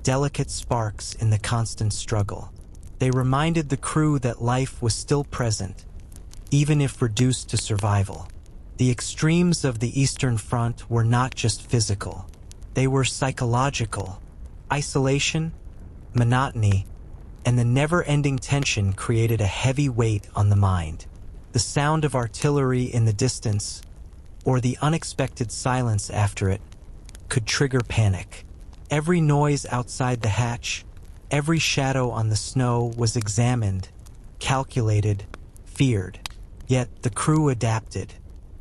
delicate sparks in the constant struggle. They reminded the crew that life was still present, even if reduced to survival. The extremes of the Eastern Front were not just physical. They were psychological. Isolation, monotony, and the never-ending tension created a heavy weight on the mind. The sound of artillery in the distance, or the unexpected silence after it, could trigger panic. Every noise outside the hatch, every shadow on the snow was examined, calculated, feared. Yet the crew adapted.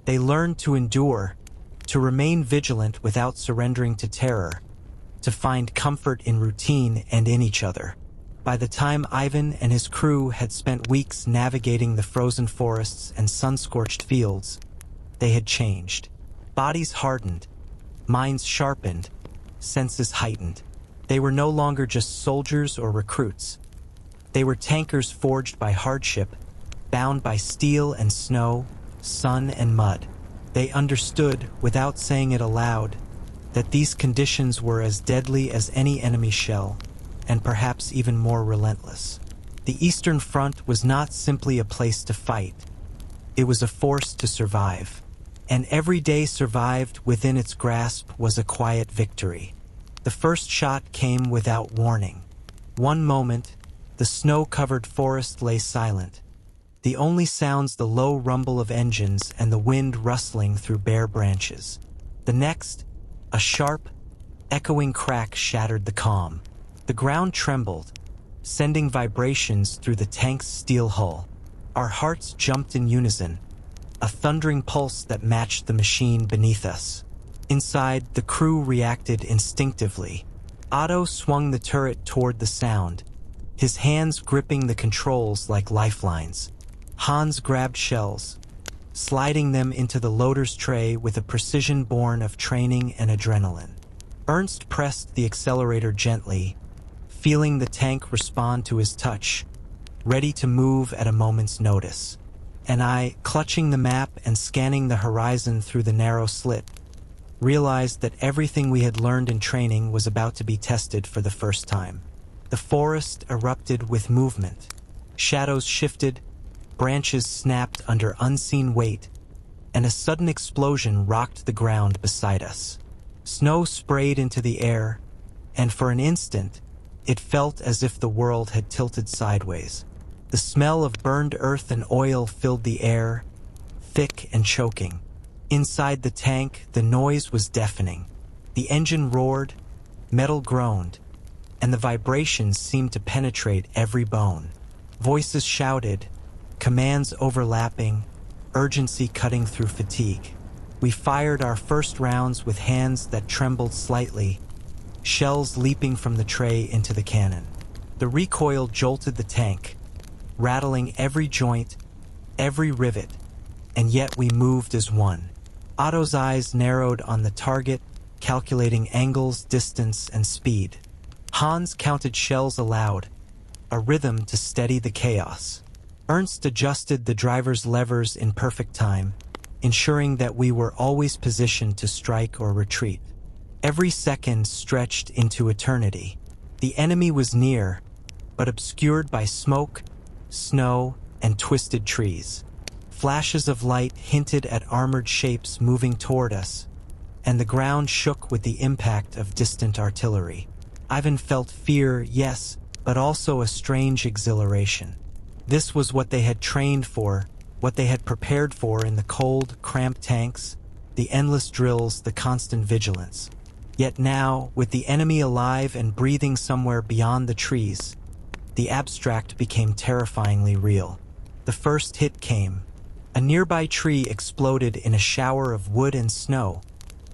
They learned to endure, to remain vigilant without surrendering to terror, to find comfort in routine and in each other. By the time Ivan and his crew had spent weeks navigating the frozen forests and sun-scorched fields, they had changed. Bodies hardened, minds sharpened, senses heightened. They were no longer just soldiers or recruits. They were tankers forged by hardship, bound by steel and snow, sun and mud. They understood, without saying it aloud, that these conditions were as deadly as any enemy shell, and perhaps even more relentless. The Eastern Front was not simply a place to fight. It was a force to survive. And every day survived within its grasp was a quiet victory. The first shot came without warning. One moment, the snow-covered forest lay silent. The only sounds the low rumble of engines and the wind rustling through bare branches. The next, a sharp, echoing crack shattered the calm. The ground trembled, sending vibrations through the tank's steel hull. Our hearts jumped in unison, a thundering pulse that matched the machine beneath us. Inside, the crew reacted instinctively. Otto swung the turret toward the sound, his hands gripping the controls like lifelines. Hans grabbed shells, sliding them into the loader's tray with a precision born of training and adrenaline. Ernst pressed the accelerator gently, feeling the tank respond to his touch, ready to move at a moment's notice. And I, clutching the map and scanning the horizon through the narrow slit, realized that everything we had learned in training was about to be tested for the first time. The forest erupted with movement. Shadows shifted, branches snapped under unseen weight, and a sudden explosion rocked the ground beside us. Snow sprayed into the air, and for an instant, it felt as if the world had tilted sideways. The smell of burned earth and oil filled the air, thick and choking. Inside the tank, the noise was deafening. The engine roared, metal groaned, and the vibrations seemed to penetrate every bone. Voices shouted, commands overlapping, urgency cutting through fatigue. We fired our first rounds with hands that trembled slightly, shells leaping from the tray into the cannon. The recoil jolted the tank, rattling every joint, every rivet, and yet we moved as one. Otto's eyes narrowed on the target, calculating angles, distance, and speed. Hans counted shells aloud, a rhythm to steady the chaos. Ernst adjusted the driver's levers in perfect time, ensuring that we were always positioned to strike or retreat. Every second stretched into eternity. The enemy was near, but obscured by smoke, snow, and twisted trees. Flashes of light hinted at armored shapes moving toward us, and the ground shook with the impact of distant artillery. Ivan felt fear, yes, but also a strange exhilaration. This was what they had trained for, what they had prepared for in the cold, cramped tanks, the endless drills, the constant vigilance. Yet now, with the enemy alive and breathing somewhere beyond the trees, the abstract became terrifyingly real. The first hit came. A nearby tree exploded in a shower of wood and snow,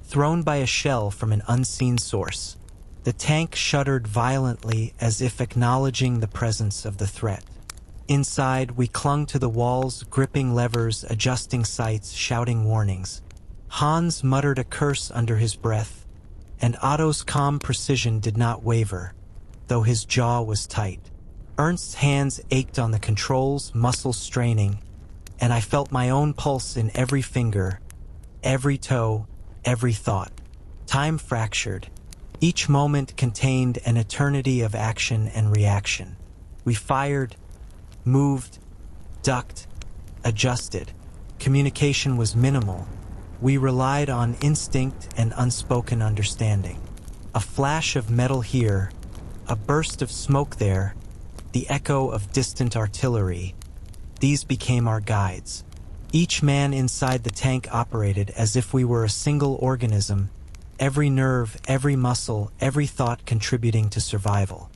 thrown by a shell from an unseen source. The tank shuddered violently as if acknowledging the presence of the threat. Inside, we clung to the walls, gripping levers, adjusting sights, shouting warnings. Hans muttered a curse under his breath, and Otto's calm precision did not waver, though his jaw was tight. Ernst's hands ached on the controls, muscles straining, and I felt my own pulse in every finger, every toe, every thought. Time fractured. Each moment contained an eternity of action and reaction. We fired, moved, ducked, adjusted. Communication was minimal. We relied on instinct and unspoken understanding. A flash of metal here, a burst of smoke there, the echo of distant artillery. These became our guides. Each man inside the tank operated as if we were a single organism, every nerve, every muscle, every thought contributing to survival.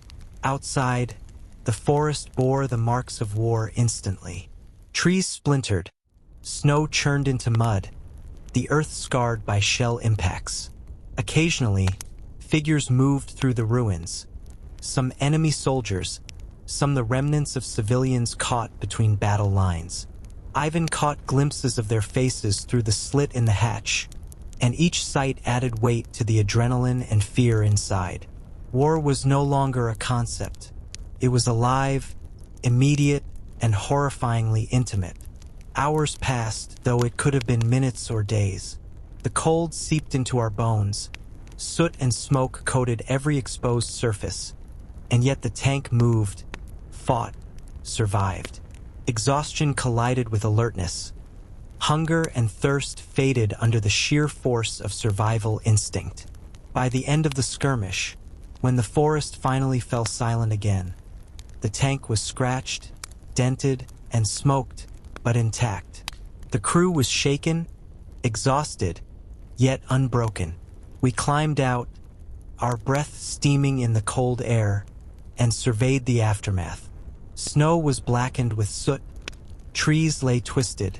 Outside, the forest bore the marks of war instantly. Trees splintered, snow churned into mud, the earth scarred by shell impacts. Occasionally, figures moved through the ruins. Some enemy soldiers, some the remnants of civilians caught between battle lines. Ivan caught glimpses of their faces through the slit in the hatch, and each sight added weight to the adrenaline and fear inside. War was no longer a concept. It was alive, immediate, and horrifyingly intimate. Hours passed, though it could have been minutes or days. The cold seeped into our bones. Soot and smoke coated every exposed surface. And yet the tank moved, fought, survived. Exhaustion collided with alertness. Hunger and thirst faded under the sheer force of survival instinct. By the end of the skirmish, when the forest finally fell silent again, the tank was scratched, dented, and smoked, but intact. The crew was shaken, exhausted, yet unbroken. We climbed out, our breath steaming in the cold air, and surveyed the aftermath. Snow was blackened with soot, trees lay twisted,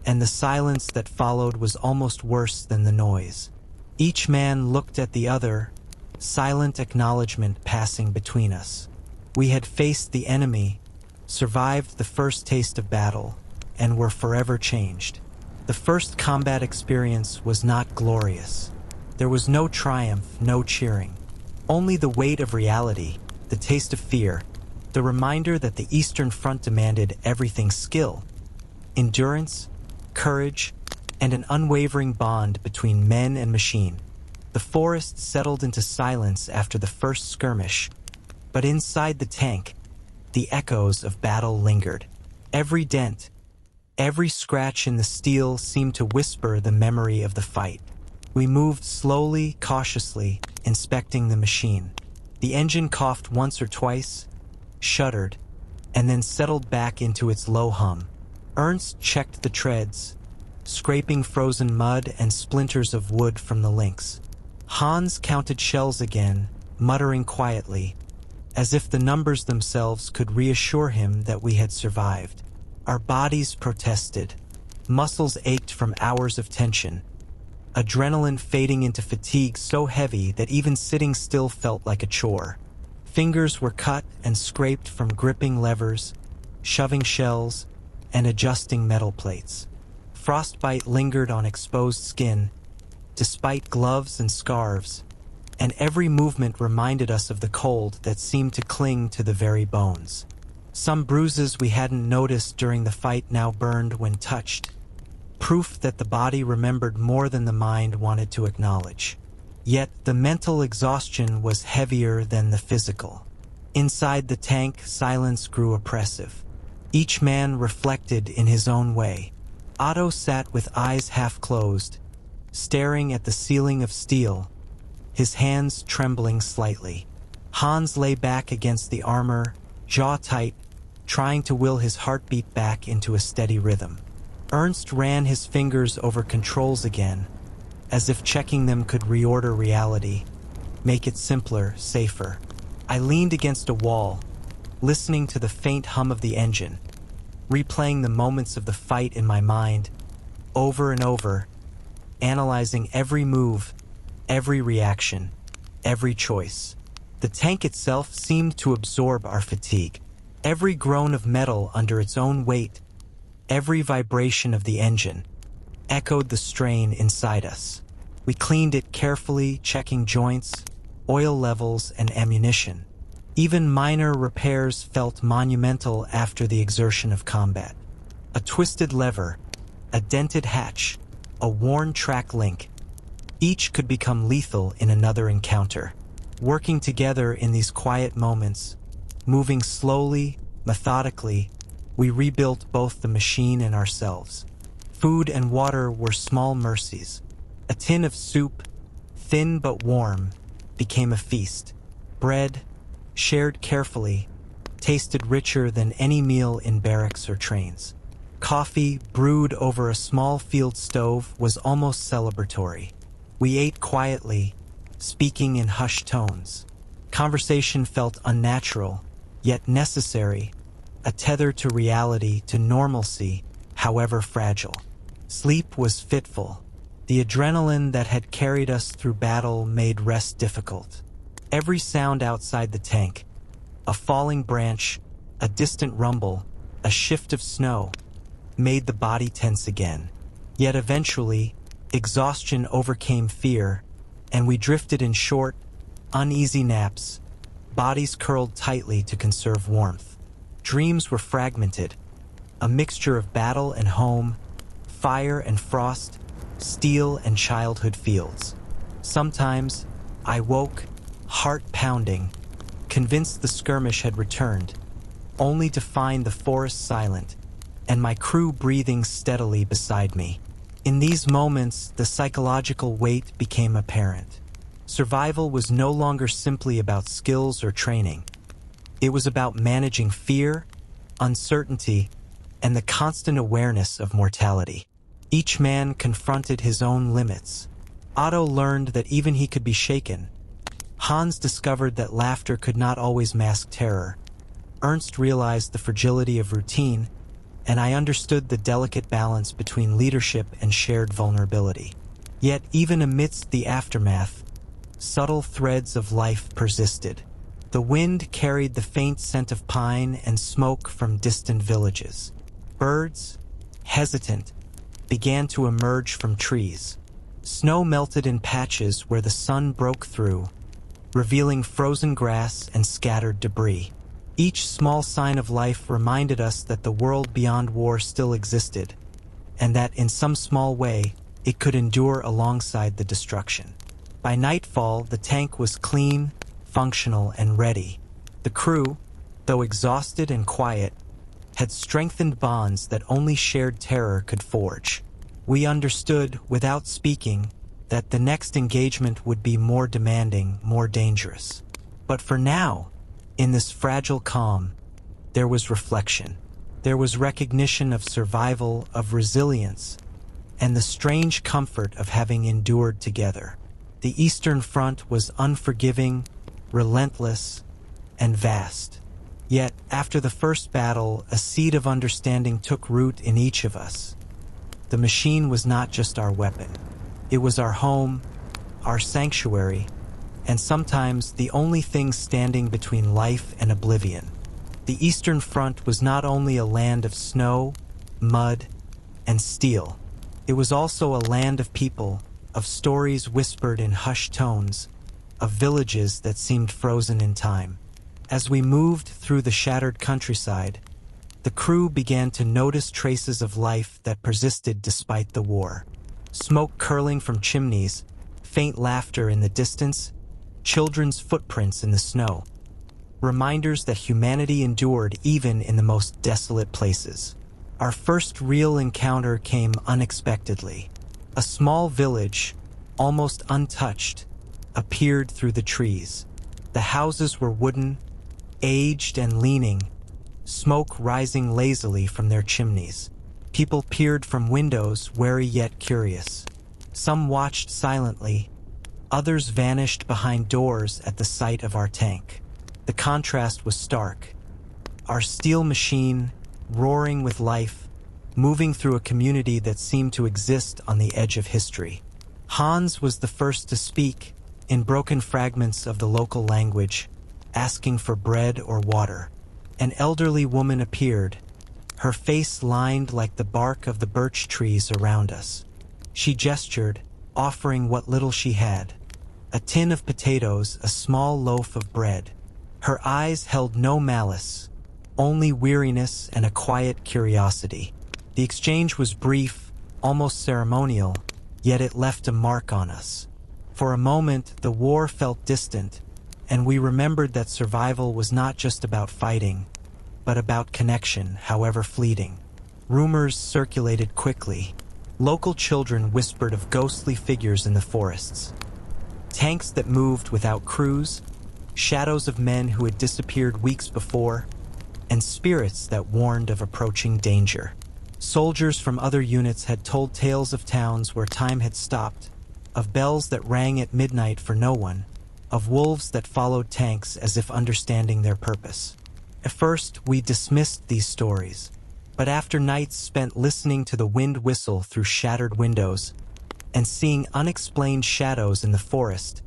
and the silence that followed was almost worse than the noise. Each man looked at the other, silent acknowledgement passing between us. We had faced the enemy, survived the first taste of battle, and were forever changed. The first combat experience was not glorious. There was no triumph, no cheering. Only the weight of reality, the taste of fear, the reminder that the Eastern Front demanded everything: skill, endurance, courage, and an unwavering bond between men and machine. The forest settled into silence after the first skirmish, but inside the tank, the echoes of battle lingered. Every dent, every scratch in the steel seemed to whisper the memory of the fight. We moved slowly, cautiously, inspecting the machine. The engine coughed once or twice, shuddered, and then settled back into its low hum. Ernst checked the treads, scraping frozen mud and splinters of wood from the links. Hans counted shells again, muttering quietly, as if the numbers themselves could reassure him that we had survived. Our bodies protested. Muscles ached from hours of tension, adrenaline fading into fatigue so heavy that even sitting still felt like a chore. Fingers were cut and scraped from gripping levers, shoving shells, and adjusting metal plates. Frostbite lingered on exposed skin, despite gloves and scarves, and every movement reminded us of the cold that seemed to cling to the very bones. Some bruises we hadn't noticed during the fight now burned when touched, proof that the body remembered more than the mind wanted to acknowledge. Yet the mental exhaustion was heavier than the physical. Inside the tank, silence grew oppressive. Each man reflected in his own way. Otto sat with eyes half closed, staring at the ceiling of steel, his hands trembling slightly. Hans lay back against the armor, jaw tight, trying to will his heartbeat back into a steady rhythm. Ernst ran his fingers over controls again, as if checking them could reorder reality, make it simpler, safer. I leaned against a wall, listening to the faint hum of the engine, replaying the moments of the fight in my mind, over and over, analyzing every move, every reaction, every choice. The tank itself seemed to absorb our fatigue. Every groan of metal under its own weight, every vibration of the engine, echoed the strain inside us. We cleaned it carefully, checking joints, oil levels, and ammunition. Even minor repairs felt monumental after the exertion of combat. A twisted lever, a dented hatch, a worn track link, each could become lethal in another encounter. Working together in these quiet moments, moving slowly, methodically, we rebuilt both the machine and ourselves. Food and water were small mercies. A tin of soup, thin but warm, became a feast. Bread, shared carefully, tasted richer than any meal in barracks or trains. Coffee, brewed over a small field stove, was almost celebratory. We ate quietly, speaking in hushed tones. Conversation felt unnatural, yet necessary, a tether to reality, to normalcy, however fragile. Sleep was fitful. The adrenaline that had carried us through battle made rest difficult. Every sound outside the tank, a falling branch, a distant rumble, a shift of snow, made the body tense again. Yet eventually, exhaustion overcame fear, and we drifted in short, uneasy naps, bodies curled tightly to conserve warmth. Dreams were fragmented, a mixture of battle and home, fire and frost, steel and childhood fields. Sometimes, I woke, heart pounding, convinced the skirmish had returned, only to find the forest silent, and my crew breathing steadily beside me. In these moments, the psychological weight became apparent. Survival was no longer simply about skills or training. It was about managing fear, uncertainty, and the constant awareness of mortality. Each man confronted his own limits. Otto learned that even he could be shaken. Hans discovered that laughter could not always mask terror. Ernst realized the fragility of routine, and I understood the delicate balance between leadership and shared vulnerability. Yet even amidst the aftermath, subtle threads of life persisted. The wind carried the faint scent of pine and smoke from distant villages. Birds, hesitant, began to emerge from trees. Snow melted in patches where the sun broke through, revealing frozen grass and scattered debris. Each small sign of life reminded us that the world beyond war still existed, and that in some small way, it could endure alongside the destruction. By nightfall, the tank was clean, functional, and ready. The crew, though exhausted and quiet, had strengthened bonds that only shared terror could forge. We understood, without speaking, that the next engagement would be more demanding, more dangerous. But for now, in this fragile calm, there was reflection. There was recognition of survival, of resilience, and the strange comfort of having endured together. The Eastern Front was unforgiving, relentless, and vast. Yet, after the first battle, a seed of understanding took root in each of us. The machine was not just our weapon. It was our home, our sanctuary, and sometimes the only thing standing between life and oblivion. The Eastern Front was not only a land of snow, mud, and steel. It was also a land of people, of stories whispered in hushed tones, of villages that seemed frozen in time. As we moved through the shattered countryside, the crew began to notice traces of life that persisted despite the war. Smoke curling from chimneys, faint laughter in the distance, children's footprints in the snow. Reminders that humanity endured even in the most desolate places. Our first real encounter came unexpectedly. A small village, almost untouched, appeared through the trees. The houses were wooden, aged and leaning, smoke rising lazily from their chimneys. People peered from windows, wary yet curious. Some watched silently, others vanished behind doors at the sight of our tank. The contrast was stark. Our steel machine, roaring with life, moving through a community that seemed to exist on the edge of history. Hans was the first to speak, in broken fragments of the local language, asking for bread or water. An elderly woman appeared, her face lined like the bark of the birch trees around us. She gestured, offering what little she had. A tin of potatoes, a small loaf of bread. Her eyes held no malice, only weariness and a quiet curiosity. The exchange was brief, almost ceremonial, yet it left a mark on us. For a moment, the war felt distant, and we remembered that survival was not just about fighting, but about connection, however fleeting. Rumors circulated quickly. Local children whispered of ghostly figures in the forests. Tanks that moved without crews, shadows of men who had disappeared weeks before, and spirits that warned of approaching danger. Soldiers from other units had told tales of towns where time had stopped, of bells that rang at midnight for no one, of wolves that followed tanks as if understanding their purpose. At first, we dismissed these stories, but after nights spent listening to the wind whistle through shattered windows and seeing unexplained shadows in the forest,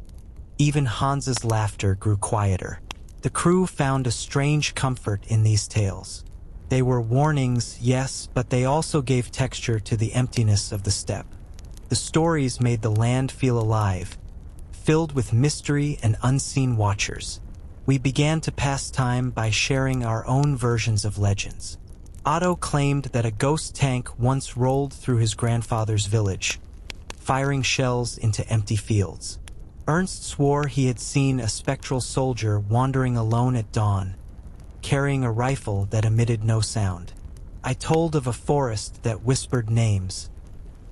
even Hans's laughter grew quieter. The crew found a strange comfort in these tales. They were warnings, yes, but they also gave texture to the emptiness of the steppe. The stories made the land feel alive, filled with mystery and unseen watchers. We began to pass time by sharing our own versions of legends. Otto claimed that a ghost tank once rolled through his grandfather's village, firing shells into empty fields. Ernst swore he had seen a spectral soldier wandering alone at dawn, carrying a rifle that emitted no sound. I told of a forest that whispered names,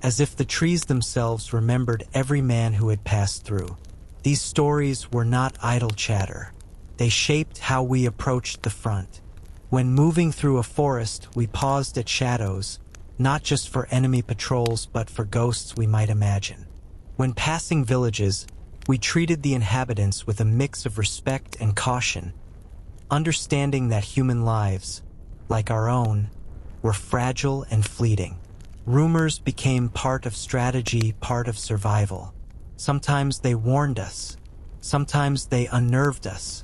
as if the trees themselves remembered every man who had passed through. These stories were not idle chatter. They shaped how we approached the front. When moving through a forest, we paused at shadows, not just for enemy patrols but for ghosts we might imagine. When passing villages, we treated the inhabitants with a mix of respect and caution, understanding that human lives, like our own, were fragile and fleeting. Rumors became part of strategy, part of survival. Sometimes they warned us. Sometimes they unnerved us.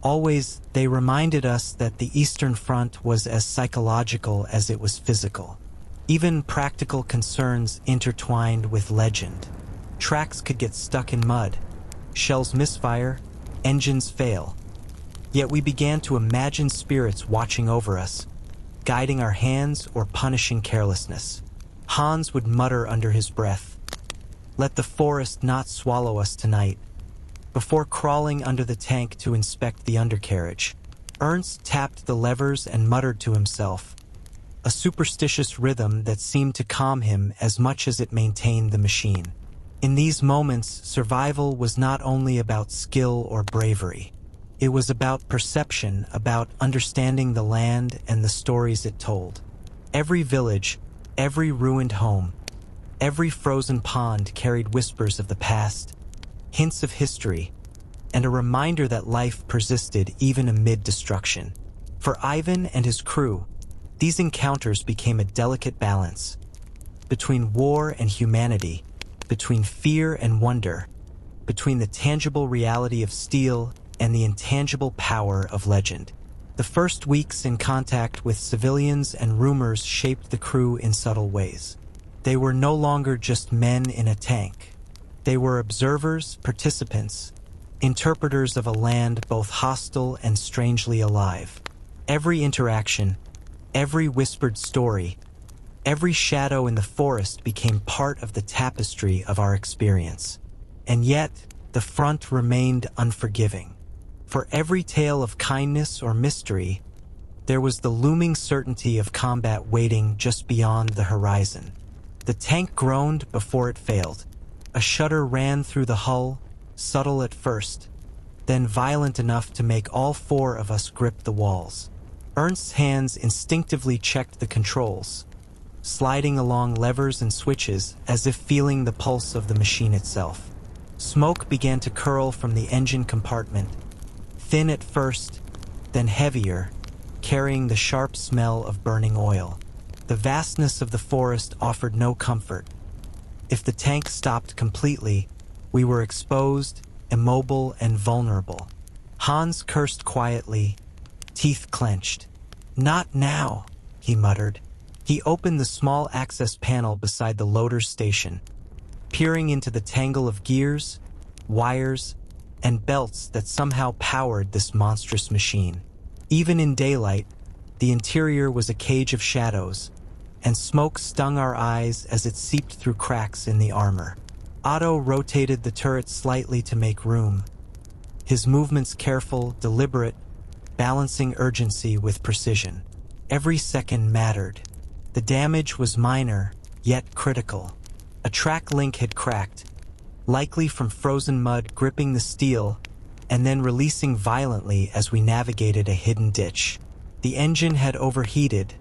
Always, they reminded us that the Eastern Front was as psychological as it was physical. Even practical concerns intertwined with legend. Tracks could get stuck in mud. Shells misfire, engines fail. Yet we began to imagine spirits watching over us, guiding our hands or punishing carelessness. Hans would mutter under his breath, "Let the forest not swallow us tonight," before crawling under the tank to inspect the undercarriage. Ernst tapped the levers and muttered to himself, a superstitious rhythm that seemed to calm him as much as it maintained the machine. In these moments, survival was not only about skill or bravery. It was about perception, about understanding the land and the stories it told. Every village, every ruined home, every frozen pond carried whispers of the past, hints of history, and a reminder that life persisted even amid destruction. For Ivan and his crew, these encounters became a delicate balance between war and humanity, between fear and wonder, between the tangible reality of steel and the intangible power of legend. The first weeks in contact with civilians and rumors shaped the crew in subtle ways. They were no longer just men in a tank. They were observers, participants, interpreters of a land both hostile and strangely alive. Every interaction, every whispered story, every shadow in the forest became part of the tapestry of our experience. And yet, the front remained unforgiving. For every tale of kindness or mystery, there was the looming certainty of combat waiting just beyond the horizon. The tank groaned before it failed. A shudder ran through the hull, subtle at first, then violent enough to make all four of us grip the walls. Ernst's hands instinctively checked the controls, sliding along levers and switches as if feeling the pulse of the machine itself. Smoke began to curl from the engine compartment, thin at first, then heavier, carrying the sharp smell of burning oil. The vastness of the forest offered no comfort. If the tank stopped completely, we were exposed, immobile, and vulnerable. Hans cursed quietly, teeth clenched. "Not now," he muttered. He opened the small access panel beside the loader's station, peering into the tangle of gears, wires, and belts that somehow powered this monstrous machine. Even in daylight, the interior was a cage of shadows, and smoke stung our eyes as it seeped through cracks in the armor. Otto rotated the turret slightly to make room, his movements careful, deliberate, balancing urgency with precision. Every second mattered. The damage was minor, yet critical. A track link had cracked, likely from frozen mud gripping the steel and then releasing violently as we navigated a hidden ditch. The engine had overheated,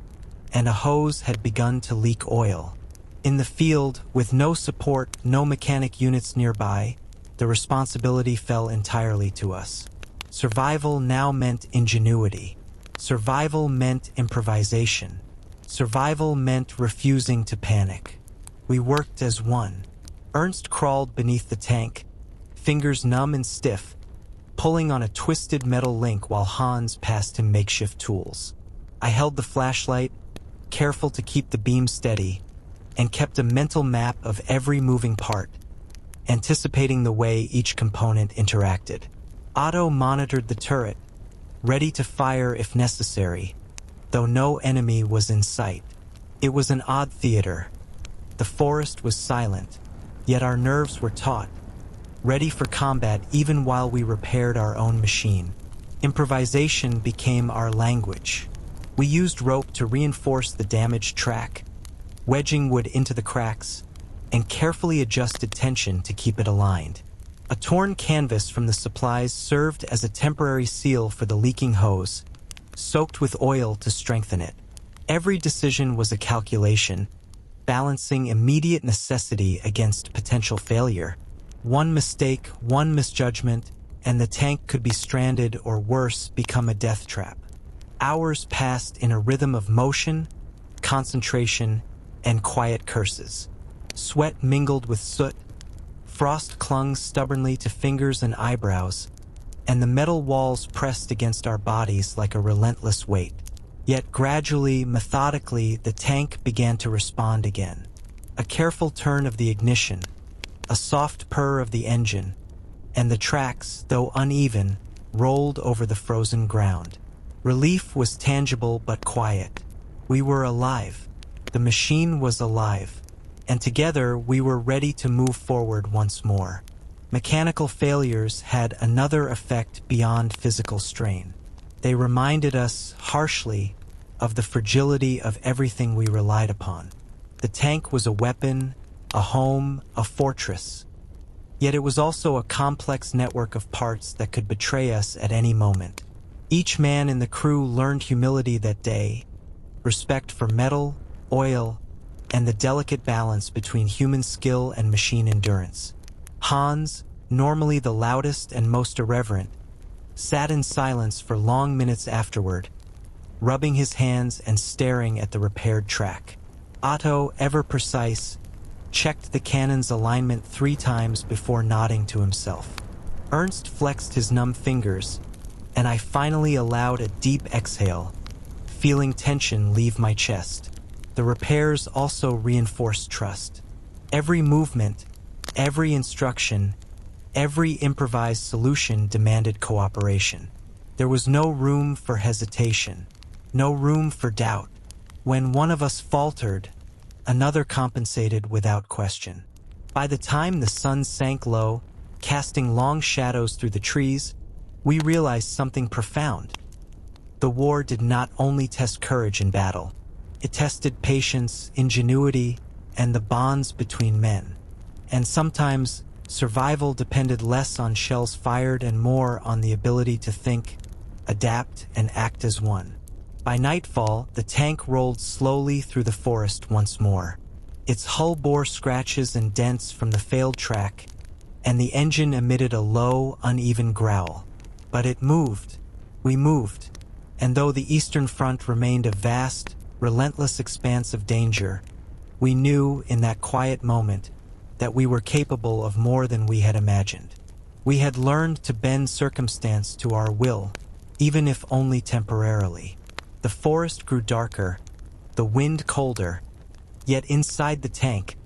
and a hose had begun to leak oil. In the field, with no support, no mechanic units nearby, the responsibility fell entirely to us. Survival now meant ingenuity. Survival meant improvisation. Survival meant refusing to panic. We worked as one. Ernst crawled beneath the tank, fingers numb and stiff, pulling on a twisted metal link while Hans passed him makeshift tools. I held the flashlight, careful to keep the beam steady, and kept a mental map of every moving part, anticipating the way each component interacted. Otto monitored the turret, ready to fire if necessary, though no enemy was in sight. It was an odd theater. The forest was silent, yet our nerves were taut, ready for combat even while we repaired our own machine. Improvisation became our language. We used rope to reinforce the damaged track, wedging wood into the cracks, and carefully adjusted tension to keep it aligned. A torn canvas from the supplies served as a temporary seal for the leaking hose, soaked with oil to strengthen it. Every decision was a calculation, balancing immediate necessity against potential failure. One mistake, one misjudgment, and the tank could be stranded or worse, become a death trap. Hours passed in a rhythm of motion, concentration, and quiet curses. Sweat mingled with soot, frost clung stubbornly to fingers and eyebrows, and the metal walls pressed against our bodies like a relentless weight. Yet gradually, methodically, the tank began to respond again. A careful turn of the ignition, a soft purr of the engine, and the tracks, though uneven, rolled over the frozen ground. Relief was tangible but quiet. We were alive. The machine was alive. And together we were ready to move forward once more. Mechanical failures had another effect beyond physical strain. They reminded us, harshly, of the fragility of everything we relied upon. The tank was a weapon, a home, a fortress. Yet it was also a complex network of parts that could betray us at any moment. Each man in the crew learned humility that day, respect for metal, oil, and the delicate balance between human skill and machine endurance. Hans, normally the loudest and most irreverent, sat in silence for long minutes afterward, rubbing his hands and staring at the repaired track. Otto, ever precise, checked the cannon's alignment 3 times before nodding to himself. Ernst flexed his numb fingers, and I finally allowed a deep exhale, feeling tension leave my chest. The repairs also reinforced trust. Every movement, every instruction, every improvised solution demanded cooperation. There was no room for hesitation, no room for doubt. When one of us faltered, another compensated without question. By the time the sun sank low, casting long shadows through the trees, we realized something profound. The war did not only test courage in battle. It tested patience, ingenuity, and the bonds between men. And sometimes, survival depended less on shells fired and more on the ability to think, adapt, and act as one. By nightfall, the tank rolled slowly through the forest once more. Its hull bore scratches and dents from the failed track, and the engine emitted a low, uneven growl. But it moved. We moved. And though the Eastern Front remained a vast, relentless expanse of danger, we knew in that quiet moment that we were capable of more than we had imagined. We had learned to bend circumstance to our will, even if only temporarily. The forest grew darker, the wind colder, yet inside the tank,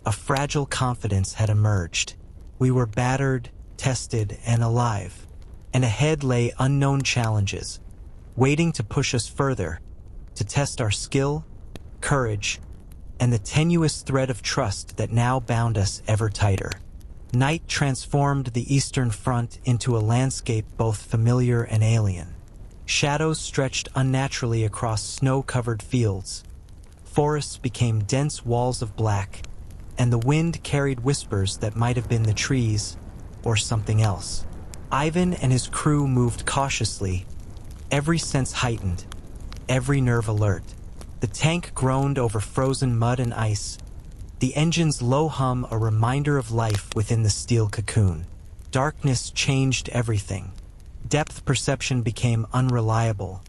a fragile confidence had emerged. We were battered, tested, and alive, and ahead lay unknown challenges, waiting to push us further, to test our skill, courage, and the tenuous thread of trust that now bound us ever tighter. Night transformed the Eastern Front into a landscape both familiar and alien. Shadows stretched unnaturally across snow-covered fields. Forests became dense walls of black, and the wind carried whispers that might have been the trees or something else. Ivan and his crew moved cautiously, every sense heightened, every nerve alert. The tank groaned over frozen mud and ice, the engine's low hum a reminder of life within the steel cocoon. Darkness changed everything. Depth perception became unreliable.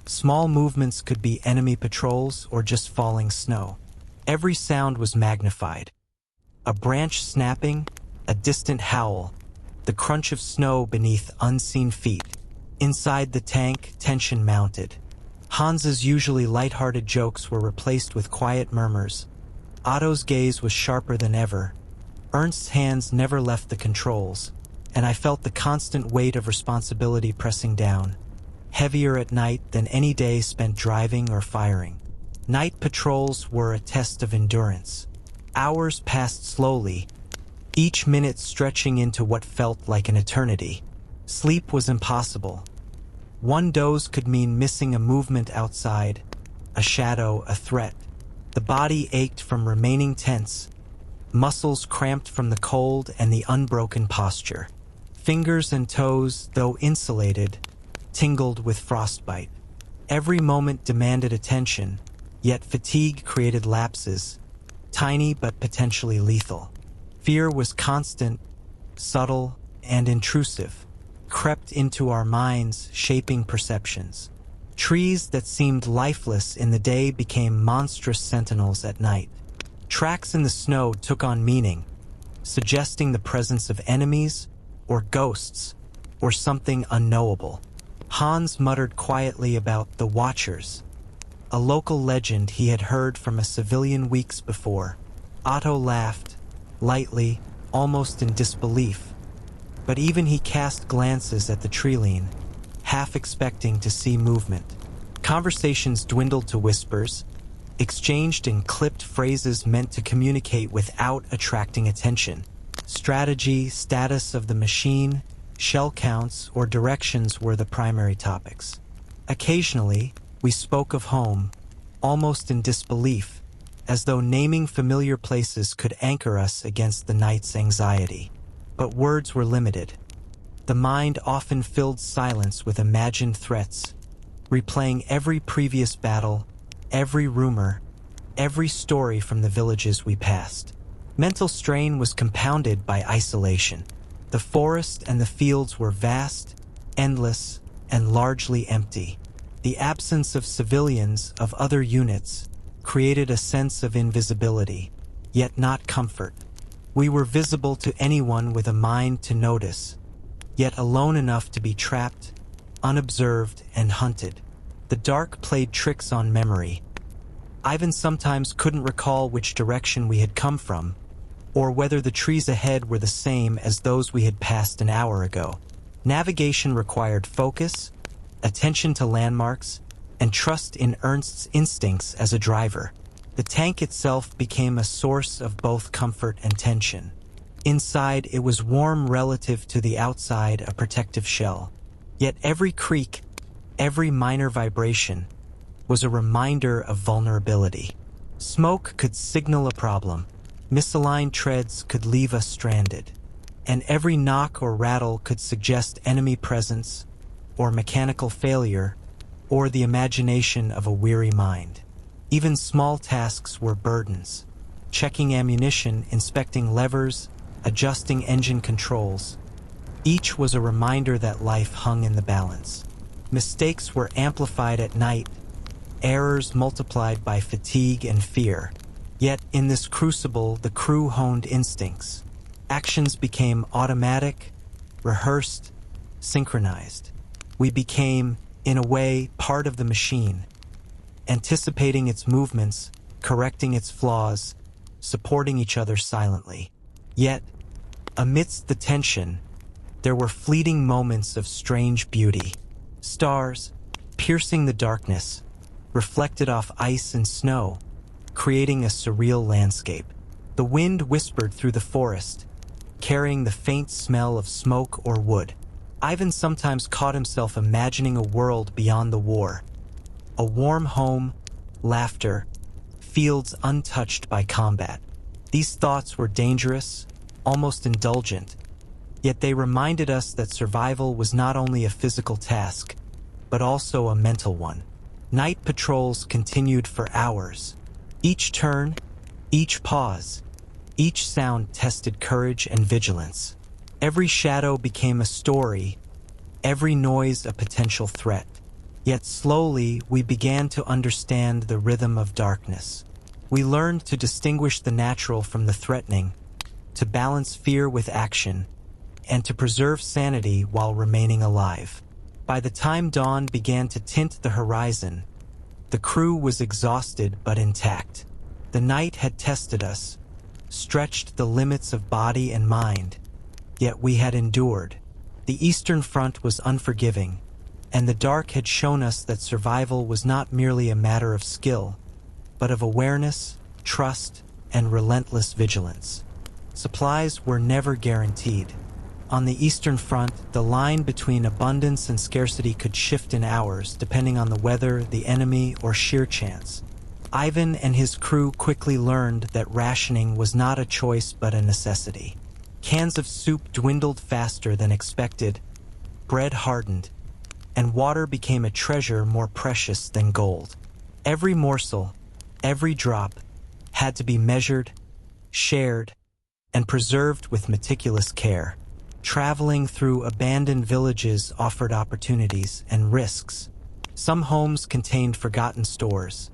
Small movements could be enemy patrols or just falling snow. Every sound was magnified. A branch snapping, a distant howl, the crunch of snow beneath unseen feet. Inside the tank, tension mounted. Hans's usually light-hearted jokes were replaced with quiet murmurs. Otto's gaze was sharper than ever. Ernst's hands never left the controls, and I felt the constant weight of responsibility pressing down, heavier at night than any day spent driving or firing. Night patrols were a test of endurance. Hours passed slowly, each minute stretching into what felt like an eternity. Sleep was impossible. One doze could mean missing a movement outside, a shadow, a threat. The body ached from remaining tense, muscles cramped from the cold and the unbroken posture. Fingers and toes, though insulated, tingled with frostbite. Every moment demanded attention, yet fatigue created lapses, tiny but potentially lethal. Fear was constant, subtle, and intrusive, crept into our minds, shaping perceptions. Trees that seemed lifeless in the day became monstrous sentinels at night. Tracks in the snow took on meaning, suggesting the presence of enemies, or ghosts, or something unknowable. Hans muttered quietly about the Watchers, a local legend he had heard from a civilian weeks before. Otto laughed, lightly, almost in disbelief, but even he cast glances at the treeline, half expecting to see movement. Conversations dwindled to whispers, exchanged in clipped phrases meant to communicate without attracting attention. Strategy, status of the machine, shell counts, or directions were the primary topics. Occasionally, we spoke of home, almost in disbelief, as though naming familiar places could anchor us against the night's anxiety. But words were limited. The mind often filled silence with imagined threats, replaying every previous battle, every rumor, every story from the villages we passed. Mental strain was compounded by isolation. The forest and the fields were vast, endless, and largely empty. The absence of civilians, of other units, created a sense of invisibility, yet not comfort. We were visible to anyone with a mind to notice, yet alone enough to be trapped, unobserved, and hunted. The dark played tricks on memory. Ivan sometimes couldn't recall which direction we had come from, or whether the trees ahead were the same as those we had passed an hour ago. Navigation required focus, attention to landmarks, and trust in Ernst's instincts as a driver. The tank itself became a source of both comfort and tension. Inside, it was warm relative to the outside, a protective shell. Yet every creak, every minor vibration, was a reminder of vulnerability. Smoke could signal a problem. Misaligned treads could leave us stranded. And every knock or rattle could suggest enemy presence, or mechanical failure, or the imagination of a weary mind. Even small tasks were burdens. Checking ammunition, inspecting levers, adjusting engine controls. Each was a reminder that life hung in the balance. Mistakes were amplified at night, errors multiplied by fatigue and fear. Yet in this crucible, the crew honed instincts. Actions became automatic, rehearsed, synchronized. We became, in a way, part of the machine, anticipating its movements, correcting its flaws, supporting each other silently. Yet, amidst the tension, there were fleeting moments of strange beauty. Stars, piercing the darkness, reflected off ice and snow, creating a surreal landscape. The wind whispered through the forest, carrying the faint smell of smoke or wood. Ivan sometimes caught himself imagining a world beyond the war. A warm home, laughter, fields untouched by combat. These thoughts were dangerous, almost indulgent, yet they reminded us that survival was not only a physical task, but also a mental one. Night patrols continued for hours. Each turn, each pause, each sound tested courage and vigilance. Every shadow became a story, every noise a potential threat. Yet slowly, we began to understand the rhythm of darkness. We learned to distinguish the natural from the threatening, to balance fear with action, and to preserve sanity while remaining alive. By the time dawn began to tint the horizon, the crew was exhausted but intact. The night had tested us, stretched the limits of body and mind, yet we had endured. The Eastern Front was unforgiving, and the dark had shown us that survival was not merely a matter of skill, but of awareness, trust, and relentless vigilance. Supplies were never guaranteed. On the Eastern Front, the line between abundance and scarcity could shift in hours, depending on the weather, the enemy, or sheer chance. Ivan and his crew quickly learned that rationing was not a choice but a necessity. Cans of soup dwindled faster than expected, bread hardened, and water became a treasure more precious than gold. Every morsel, every drop, had to be measured, shared, and preserved with meticulous care. Traveling through abandoned villages offered opportunities and risks. Some homes contained forgotten stores,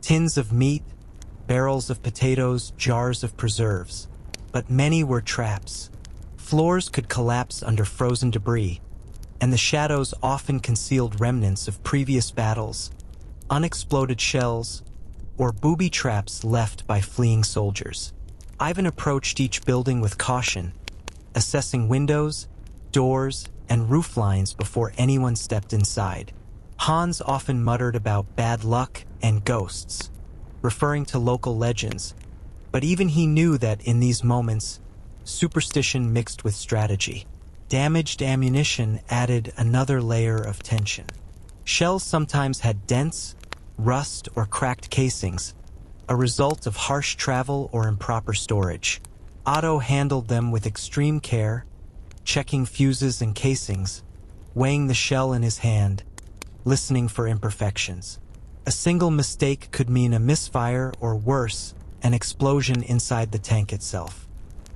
tins of meat, barrels of potatoes, jars of preserves. But many were traps. Floors could collapse under frozen debris, and the shadows often concealed remnants of previous battles, unexploded shells, or booby traps left by fleeing soldiers. Ivan approached each building with caution, assessing windows, doors, and roof lines before anyone stepped inside. Hans often muttered about bad luck and ghosts, referring to local legends, but even he knew that in these moments, superstition mixed with strategy. Damaged ammunition added another layer of tension. Shells sometimes had dents, rust, or cracked casings, a result of harsh travel or improper storage. Otto handled them with extreme care, checking fuses and casings, weighing the shell in his hand, listening for imperfections. A single mistake could mean a misfire or worse, an explosion inside the tank itself.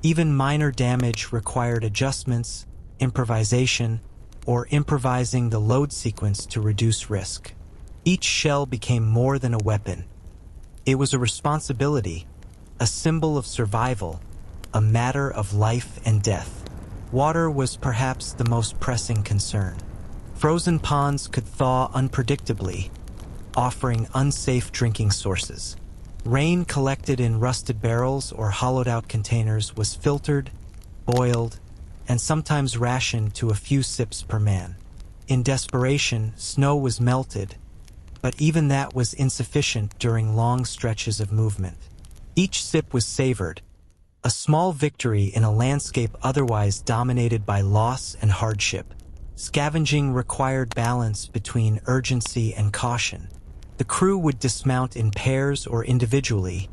Even minor damage required adjustments, improvisation, or improvising the load sequence to reduce risk. Each shell became more than a weapon. It was a responsibility, a symbol of survival, a matter of life and death. Water was perhaps the most pressing concern. Frozen ponds could thaw unpredictably, offering unsafe drinking sources. Rain collected in rusted barrels or hollowed-out containers was filtered, boiled, and sometimes rationed to a few sips per man. In desperation, snow was melted, but even that was insufficient during long stretches of movement. Each sip was savored, a small victory in a landscape otherwise dominated by loss and hardship. Scavenging required balance between urgency and caution. The crew would dismount in pairs or individually,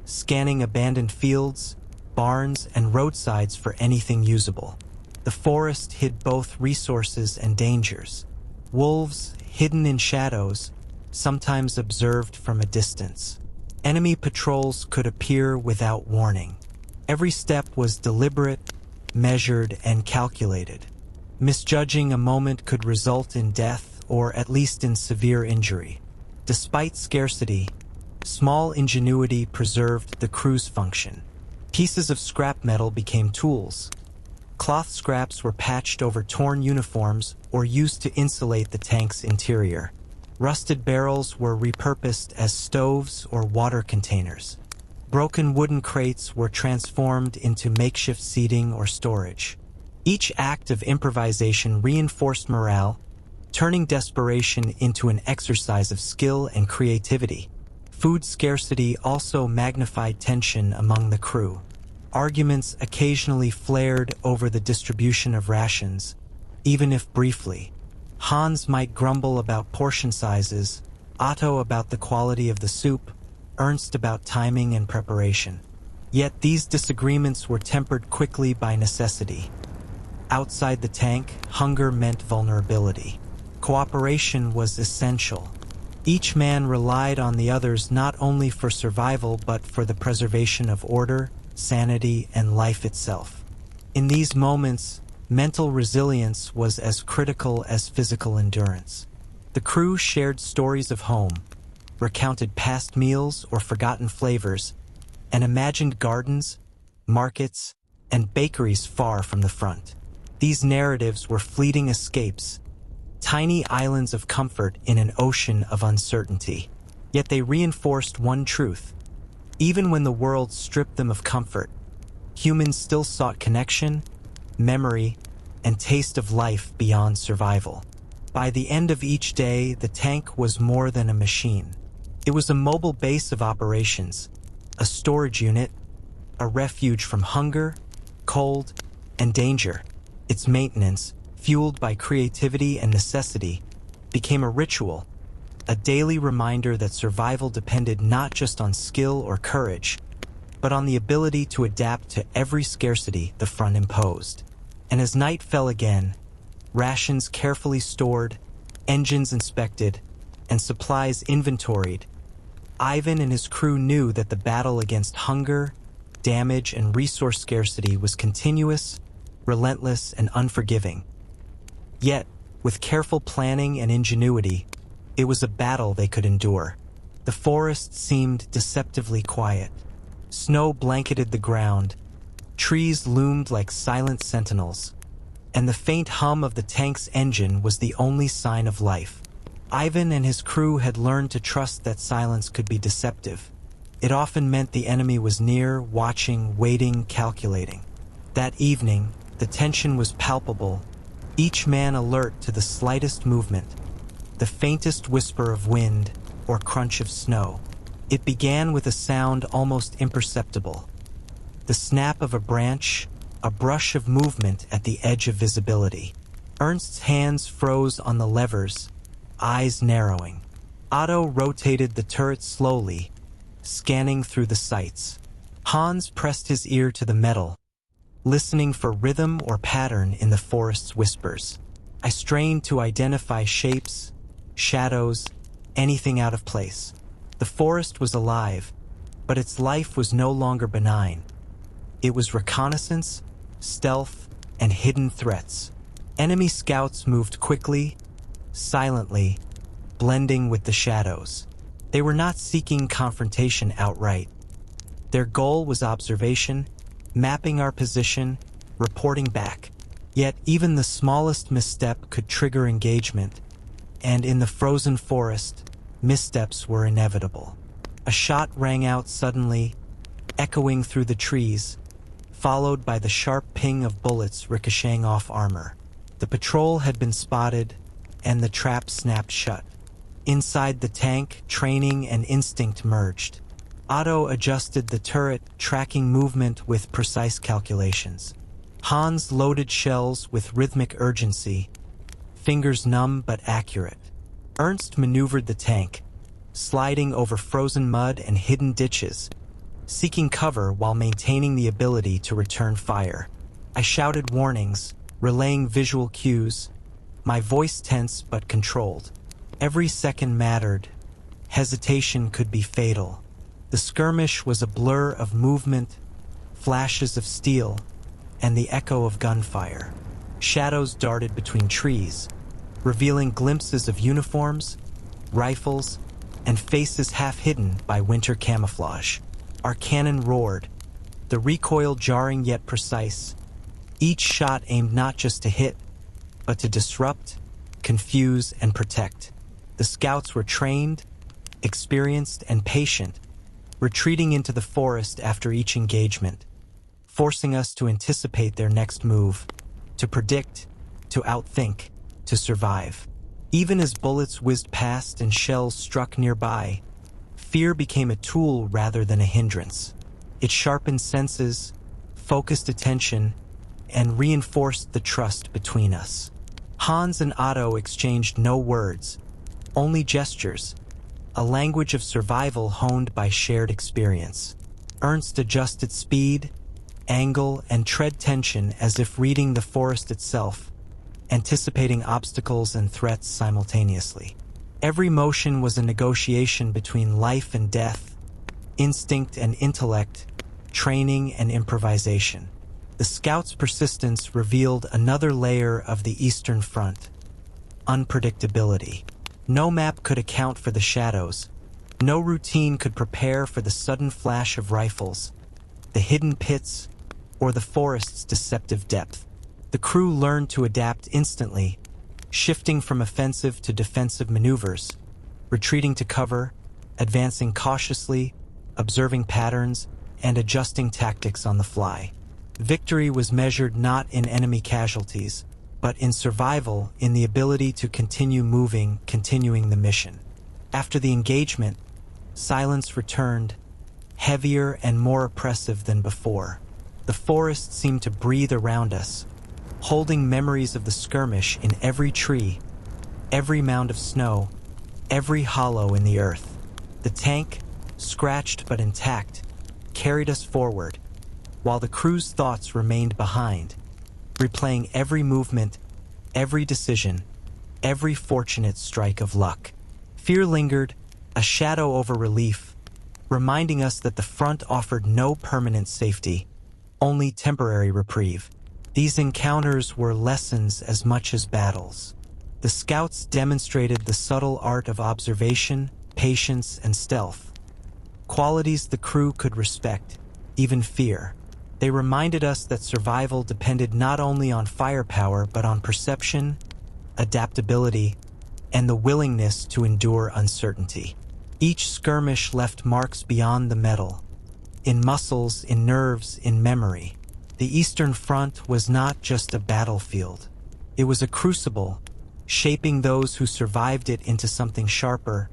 scanning abandoned fields, barns, and roadsides for anything usable. The forest hid both resources and dangers. Wolves, hidden in shadows, sometimes observed from a distance. Enemy patrols could appear without warning. Every step was deliberate, measured, and calculated. Misjudging a moment could result in death or at least in severe injury. Despite scarcity, small ingenuity preserved the crew's function. Pieces of scrap metal became tools. Cloth scraps were patched over torn uniforms or used to insulate the tank's interior. Rusted barrels were repurposed as stoves or water containers. Broken wooden crates were transformed into makeshift seating or storage. Each act of improvisation reinforced morale, turning desperation into an exercise of skill and creativity. Food scarcity also magnified tension among the crew. Arguments occasionally flared over the distribution of rations, even if briefly. Hans might grumble about portion sizes, Otto about the quality of the soup, Ernst about timing and preparation. Yet these disagreements were tempered quickly by necessity. Outside the tank, hunger meant vulnerability. Cooperation was essential. Each man relied on the others not only for survival but for the preservation of order, sanity, and life itself. In these moments, mental resilience was as critical as physical endurance. The crew shared stories of home, recounted past meals or forgotten flavors, and imagined gardens, markets, and bakeries far from the front. These narratives were fleeting escapes, tiny islands of comfort in an ocean of uncertainty. Yet they reinforced one truth. Even when the world stripped them of comfort, humans still sought connection, memory, and taste of life beyond survival. By the end of each day, the tank was more than a machine. It was a mobile base of operations, a storage unit, a refuge from hunger, cold, and danger. Its maintenance, fueled by creativity and necessity, became a ritual, a daily reminder that survival depended not just on skill or courage, but on the ability to adapt to every scarcity the front imposed. And as night fell again, rations carefully stored, engines inspected, and supplies inventoried, Ivan and his crew knew that the battle against hunger, damage, and resource scarcity was continuous, relentless, and unforgiving. Yet, with careful planning and ingenuity, it was a battle they could endure. The forest seemed deceptively quiet. Snow blanketed the ground, trees loomed like silent sentinels, and the faint hum of the tank's engine was the only sign of life. Ivan and his crew had learned to trust that silence could be deceptive. It often meant the enemy was near, watching, waiting, calculating. That evening, the tension was palpable, each man alert to the slightest movement, the faintest whisper of wind or crunch of snow. It began with a sound almost imperceptible. The snap of a branch, a brush of movement at the edge of visibility. Ernst's hands froze on the levers, eyes narrowing. Otto rotated the turret slowly, scanning through the sights. Hans pressed his ear to the metal, listening for rhythm or pattern in the forest's whispers. I strained to identify shapes, shadows, anything out of place. The forest was alive, but its life was no longer benign. It was reconnaissance, stealth, and hidden threats. Enemy scouts moved quickly, silently, blending with the shadows. They were not seeking confrontation outright. Their goal was observation, mapping our position, reporting back. Yet even the smallest misstep could trigger engagement, and in the frozen forest, missteps were inevitable. A shot rang out suddenly, echoing through the trees, followed by the sharp ping of bullets ricocheting off armor. The patrol had been spotted, and the trap snapped shut. Inside the tank, training and instinct merged. Otto adjusted the turret, tracking movement with precise calculations. Hans loaded shells with rhythmic urgency, fingers numb but accurate. Ernst maneuvered the tank, sliding over frozen mud and hidden ditches, seeking cover while maintaining the ability to return fire. I shouted warnings, relaying visual cues, my voice tense but controlled. Every second mattered. Hesitation could be fatal. The skirmish was a blur of movement, flashes of steel, and the echo of gunfire. Shadows darted between trees, revealing glimpses of uniforms, rifles, and faces half hidden by winter camouflage. Our cannon roared, the recoil jarring yet precise. Each shot aimed not just to hit, but to disrupt, confuse, and protect. The scouts were trained, experienced, and patient, retreating into the forest after each engagement, forcing us to anticipate their next move, to predict, to outthink, to survive. Even as bullets whizzed past and shells struck nearby, fear became a tool rather than a hindrance. It sharpened senses, focused attention, and reinforced the trust between us. Hans and Otto exchanged no words, only gestures, a language of survival honed by shared experience. Ernst adjusted speed, angle, and tread tension as if reading the forest itself, anticipating obstacles and threats simultaneously. Every motion was a negotiation between life and death, instinct and intellect, training and improvisation. The scouts' persistence revealed another layer of the Eastern Front: unpredictability. No map could account for the shadows. No routine could prepare for the sudden flash of rifles, the hidden pits, or the forest's deceptive depth. The crew learned to adapt instantly, shifting from offensive to defensive maneuvers, retreating to cover, advancing cautiously, observing patterns, and adjusting tactics on the fly. Victory was measured not in enemy casualties, but in survival, in the ability to continue moving, continuing the mission. After the engagement, silence returned, heavier and more oppressive than before. The forest seemed to breathe around us, holding memories of the skirmish in every tree, every mound of snow, every hollow in the earth. The tank, scratched but intact, carried us forward, while the crew's thoughts remained behind, replaying every movement, every decision, every fortunate strike of luck. Fear lingered, a shadow over relief, reminding us that the front offered no permanent safety, only temporary reprieve. These encounters were lessons as much as battles. The scouts demonstrated the subtle art of observation, patience, and stealth, qualities the crew could respect, even fear. They reminded us that survival depended not only on firepower but on perception, adaptability, and the willingness to endure uncertainty. Each skirmish left marks beyond the metal, in muscles, in nerves, in memory. The Eastern Front was not just a battlefield. It was a crucible, shaping those who survived it into something sharper,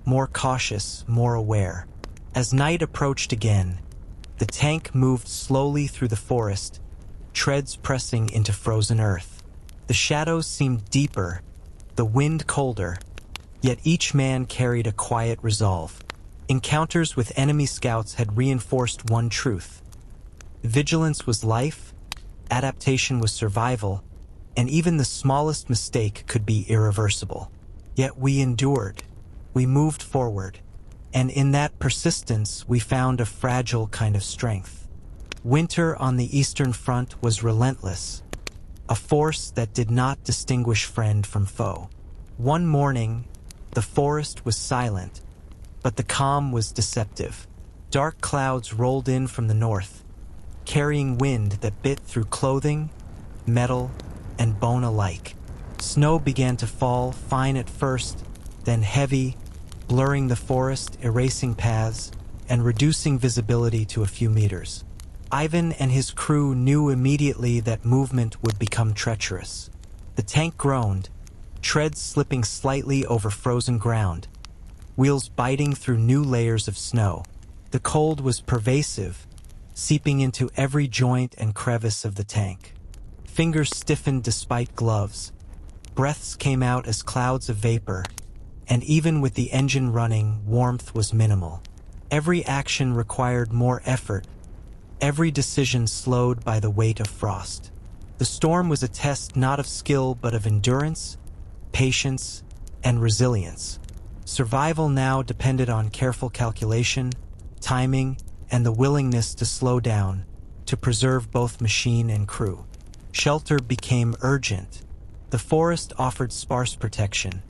more cautious, more aware. As night approached again, the tank moved slowly through the forest, treads pressing into frozen earth. The shadows seemed deeper, the wind colder, yet each man carried a quiet resolve. Encounters with enemy scouts had reinforced one truth: vigilance was life, adaptation was survival, and even the smallest mistake could be irreversible. Yet we endured, we moved forward, and in that persistence we found a fragile kind of strength. Winter on the Eastern Front was relentless, a force that did not distinguish friend from foe. One morning, the forest was silent, but the calm was deceptive. Dark clouds rolled in from the north, carrying wind that bit through clothing, metal, and bone alike. Snow began to fall, fine at first, then heavy, blurring the forest, erasing paths, and reducing visibility to a few meters. Ivan and his crew knew immediately that movement would become treacherous. The tank groaned, treads slipping slightly over frozen ground, wheels biting through new layers of snow. The cold was pervasive, seeping into every joint and crevice of the tank. Fingers stiffened despite gloves. Breaths came out as clouds of vapor, and even with the engine running, warmth was minimal. Every action required more effort, every decision slowed by the weight of frost. The storm was a test not of skill but of endurance, patience, and resilience. Survival now depended on careful calculation, timing, and the willingness to slow down, to preserve both machine and crew. Shelter became urgent. The forest offered sparse protection.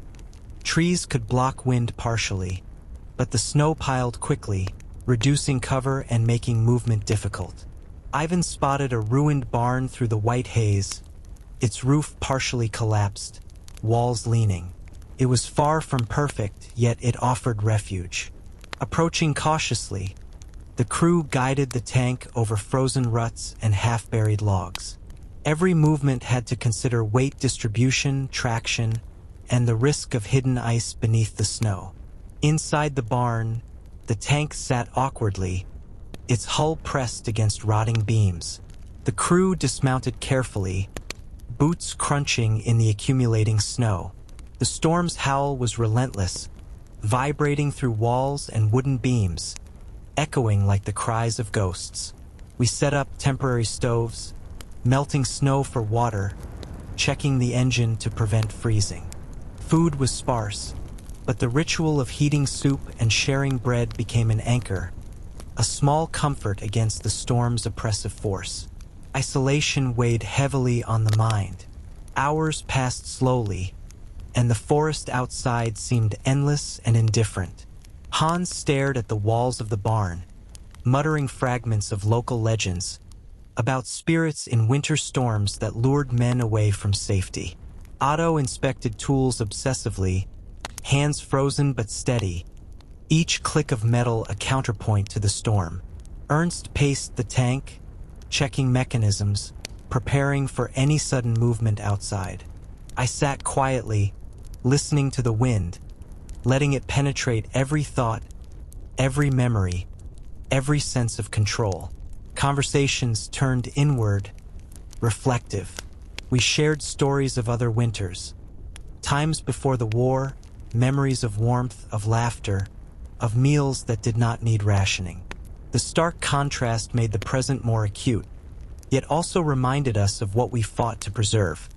Trees could block wind partially, but the snow piled quickly, reducing cover and making movement difficult. Ivan spotted a ruined barn through the white haze, its roof partially collapsed, walls leaning. It was far from perfect, yet it offered refuge. Approaching cautiously, the crew guided the tank over frozen ruts and half-buried logs. Every movement had to consider weight distribution, traction, and the risk of hidden ice beneath the snow. Inside the barn, the tank sat awkwardly, its hull pressed against rotting beams. The crew dismounted carefully, boots crunching in the accumulating snow. The storm's howl was relentless, vibrating through walls and wooden beams, echoing like the cries of ghosts. We set up temporary stoves, melting snow for water, checking the engine to prevent freezing. Food was sparse, but the ritual of heating soup and sharing bread became an anchor, a small comfort against the storm's oppressive force. Isolation weighed heavily on the mind. Hours passed slowly, and the forest outside seemed endless and indifferent. Hans stared at the walls of the barn, muttering fragments of local legends about spirits in winter storms that lured men away from safety. Otto inspected tools obsessively, hands frozen but steady, each click of metal a counterpoint to the storm. Ernst paced the tank, checking mechanisms, preparing for any sudden movement outside. I sat quietly, listening to the wind, letting it penetrate every thought, every memory, every sense of control. Conversations turned inward, reflective. We shared stories of other winters, times before the war, memories of warmth, of laughter, of meals that did not need rationing. The stark contrast made the present more acute, yet also reminded us of what we fought to preserve.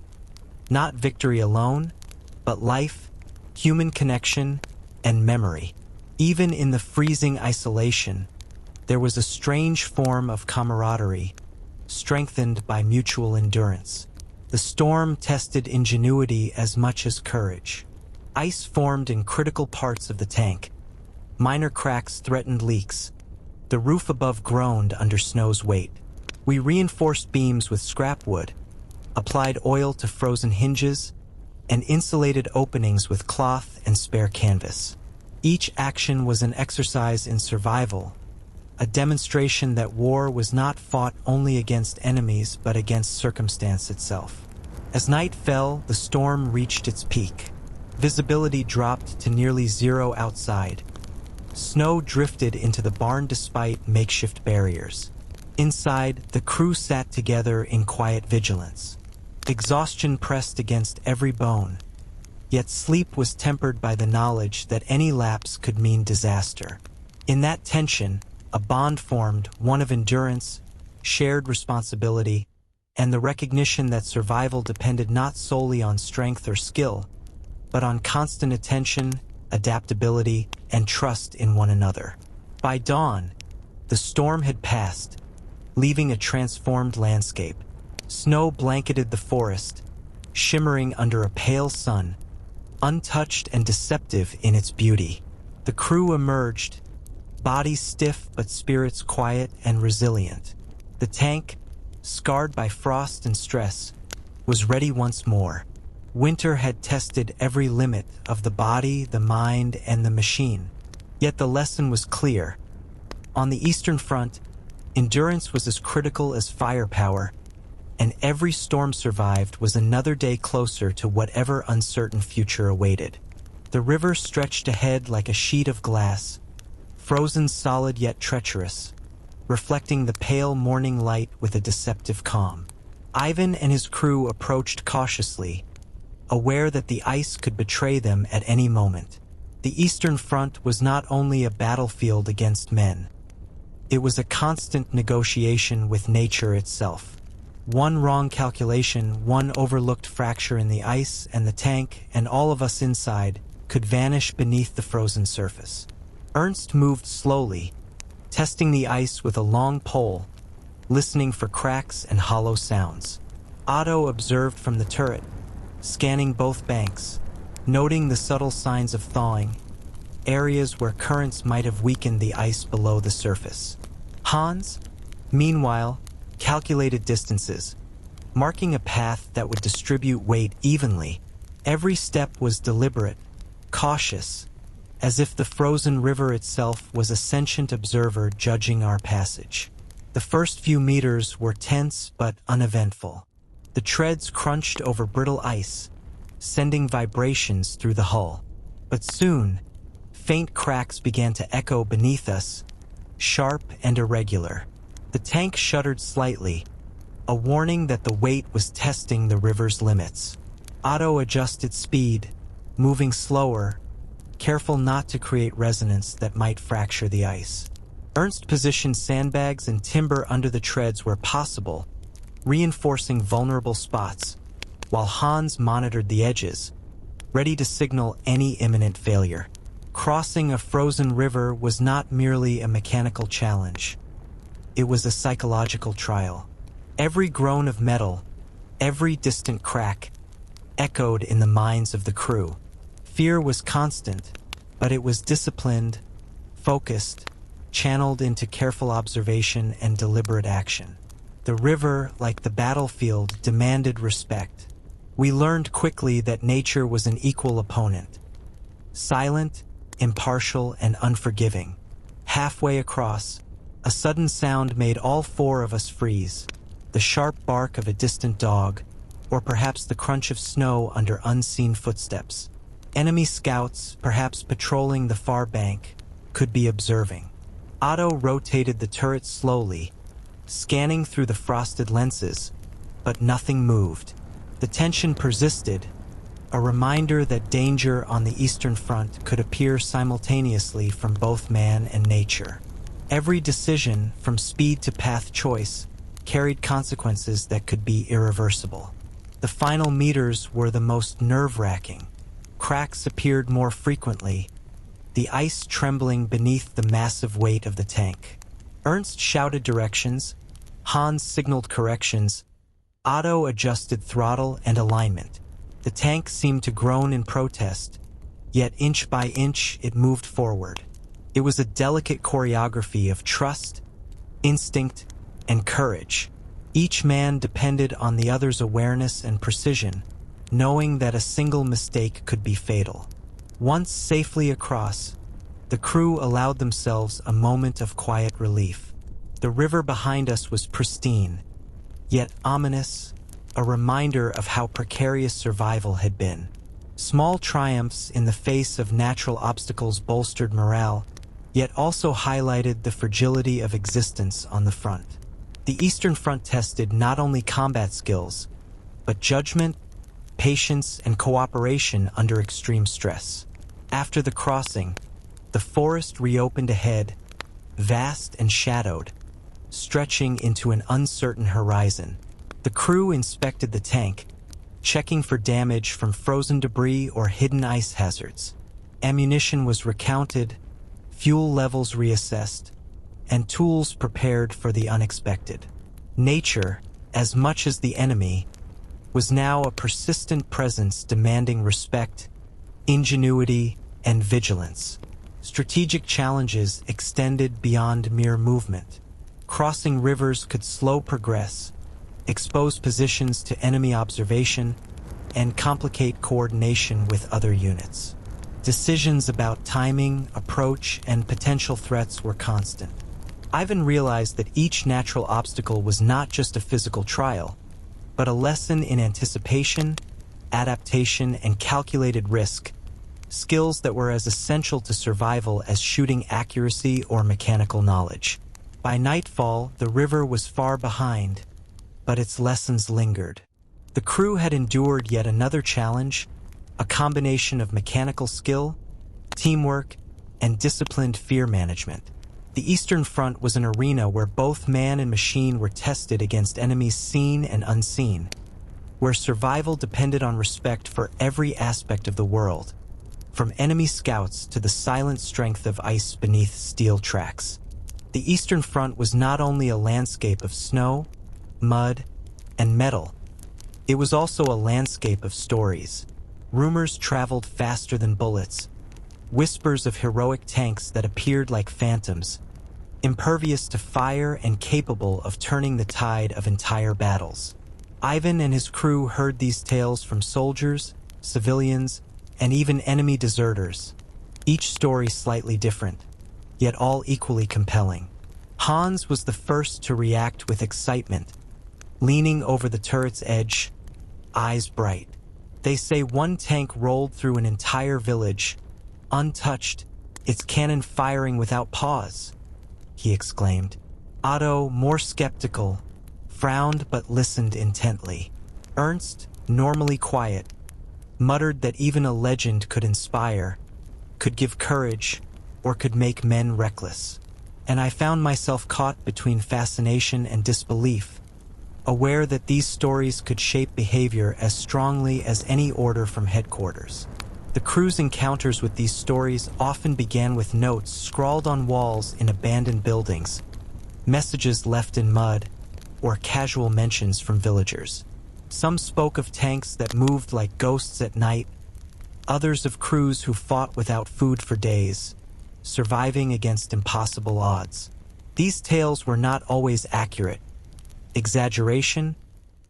Not victory alone, but life, human connection, and memory. Even in the freezing isolation, there was a strange form of camaraderie, strengthened by mutual endurance. The storm tested ingenuity as much as courage. Ice formed in critical parts of the tank. Minor cracks threatened leaks. The roof above groaned under snow's weight. We reinforced beams with scrap wood, applied oil to frozen hinges, and insulated openings with cloth and spare canvas. Each action was an exercise in survival, a demonstration that war was not fought only against enemies but against circumstance itself. As night fell, the storm reached its peak. Visibility dropped to nearly zero outside. Snow drifted into the barn despite makeshift barriers. Inside, the crew sat together in quiet vigilance. Exhaustion pressed against every bone, yet sleep was tempered by the knowledge that any lapse could mean disaster. In that tension, a bond formed, one of endurance, shared responsibility, and the recognition that survival depended not solely on strength or skill, but on constant attention, adaptability, and trust in one another. By dawn, the storm had passed, leaving a transformed landscape. Snow blanketed the forest, shimmering under a pale sun, untouched and deceptive in its beauty. The crew emerged, bodies stiff but spirits quiet and resilient. The tank, scarred by frost and stress, was ready once more. Winter had tested every limit of the body, the mind, and the machine. Yet the lesson was clear. On the Eastern Front, endurance was as critical as firepower, and every storm survived was another day closer to whatever uncertain future awaited. The river stretched ahead like a sheet of glass, frozen solid yet treacherous, reflecting the pale morning light with a deceptive calm. Ivan and his crew approached cautiously, aware that the ice could betray them at any moment. The Eastern Front was not only a battlefield against men. It was a constant negotiation with nature itself. One wrong calculation, one overlooked fracture in the ice and the tank, and all of us inside could vanish beneath the frozen surface. Ernst moved slowly, testing the ice with a long pole, listening for cracks and hollow sounds. Otto observed from the turret, scanning both banks, noting the subtle signs of thawing, areas where currents might have weakened the ice below the surface. Hans, meanwhile, calculated distances, marking a path that would distribute weight evenly. Every step was deliberate, cautious, as if the frozen river itself was a sentient observer judging our passage. The first few meters were tense but uneventful. The treads crunched over brittle ice, sending vibrations through the hull. But soon, faint cracks began to echo beneath us, sharp and irregular. The tank shuddered slightly, a warning that the weight was testing the river's limits. Otto adjusted speed, moving slower, careful not to create resonance that might fracture the ice. Ernst positioned sandbags and timber under the treads where possible, reinforcing vulnerable spots, while Hans monitored the edges, ready to signal any imminent failure. Crossing a frozen river was not merely a mechanical challenge. It was a psychological trial. Every groan of metal, every distant crack, echoed in the minds of the crew. Fear was constant, but it was disciplined, focused, channeled into careful observation and deliberate action. The river, like the battlefield, demanded respect. We learned quickly that nature was an equal opponent. Silent, impartial, and unforgiving. Halfway across, a sudden sound made all four of us freeze. The sharp bark of a distant dog, or perhaps the crunch of snow under unseen footsteps. Enemy scouts, perhaps patrolling the far bank, could be observing. Otto rotated the turret slowly, scanning through the frosted lenses, but nothing moved. The tension persisted, a reminder that danger on the Eastern Front could appear simultaneously from both man and nature. Every decision, from speed to path choice, carried consequences that could be irreversible. The final meters were the most nerve-wracking. Cracks appeared more frequently, the ice trembling beneath the massive weight of the tank. Ernst shouted directions, Hans signaled corrections, Otto adjusted throttle and alignment. The tank seemed to groan in protest, yet inch by inch it moved forward. It was a delicate choreography of trust, instinct, and courage. Each man depended on the other's awareness and precision, knowing that a single mistake could be fatal. Once safely across, the crew allowed themselves a moment of quiet relief. The river behind us was pristine, yet ominous, a reminder of how precarious survival had been. Small triumphs in the face of natural obstacles bolstered morale, yet also highlighted the fragility of existence on the front. The Eastern Front tested not only combat skills, but judgment, patience, and cooperation under extreme stress. After the crossing, the forest reopened ahead, vast and shadowed, stretching into an uncertain horizon. The crew inspected the tank, checking for damage from frozen debris or hidden ice hazards. Ammunition was recounted, fuel levels reassessed, and tools prepared for the unexpected. Nature, as much as the enemy, was now a persistent presence demanding respect, ingenuity, and vigilance. Strategic challenges extended beyond mere movement. Crossing rivers could slow progress, expose positions to enemy observation, and complicate coordination with other units. Decisions about timing, approach, and potential threats were constant. Ivan realized that each natural obstacle was not just a physical trial, but a lesson in anticipation, adaptation, and calculated risk, skills that were as essential to survival as shooting accuracy or mechanical knowledge. By nightfall, the river was far behind, but its lessons lingered. The crew had endured yet another challenge, a combination of mechanical skill, teamwork, and disciplined fear management. The Eastern Front was an arena where both man and machine were tested against enemies seen and unseen, where survival depended on respect for every aspect of the world, from enemy scouts to the silent strength of ice beneath steel tracks. The Eastern Front was not only a landscape of snow, mud, and metal. It was also a landscape of stories. Rumors traveled faster than bullets, whispers of heroic tanks that appeared like phantoms, impervious to fire and capable of turning the tide of entire battles. Ivan and his crew heard these tales from soldiers, civilians, and even enemy deserters, each story slightly different, yet all equally compelling. Hans was the first to react with excitement, leaning over the turret's edge, eyes bright. They say one tank rolled through an entire village, untouched, its cannon firing without pause, he exclaimed. Otto, more skeptical, frowned but listened intently. Ernst, normally quiet, muttered that even a legend could inspire, could give courage, or could make men reckless. And I found myself caught between fascination and disbelief. aware that these stories could shape behavior as strongly as any order from headquarters. The crew's encounters with these stories often began with notes scrawled on walls in abandoned buildings, messages left in mud, or casual mentions from villagers. Some spoke of tanks that moved like ghosts at night, others of crews who fought without food for days, surviving against impossible odds. These tales were not always accurate. Exaggeration,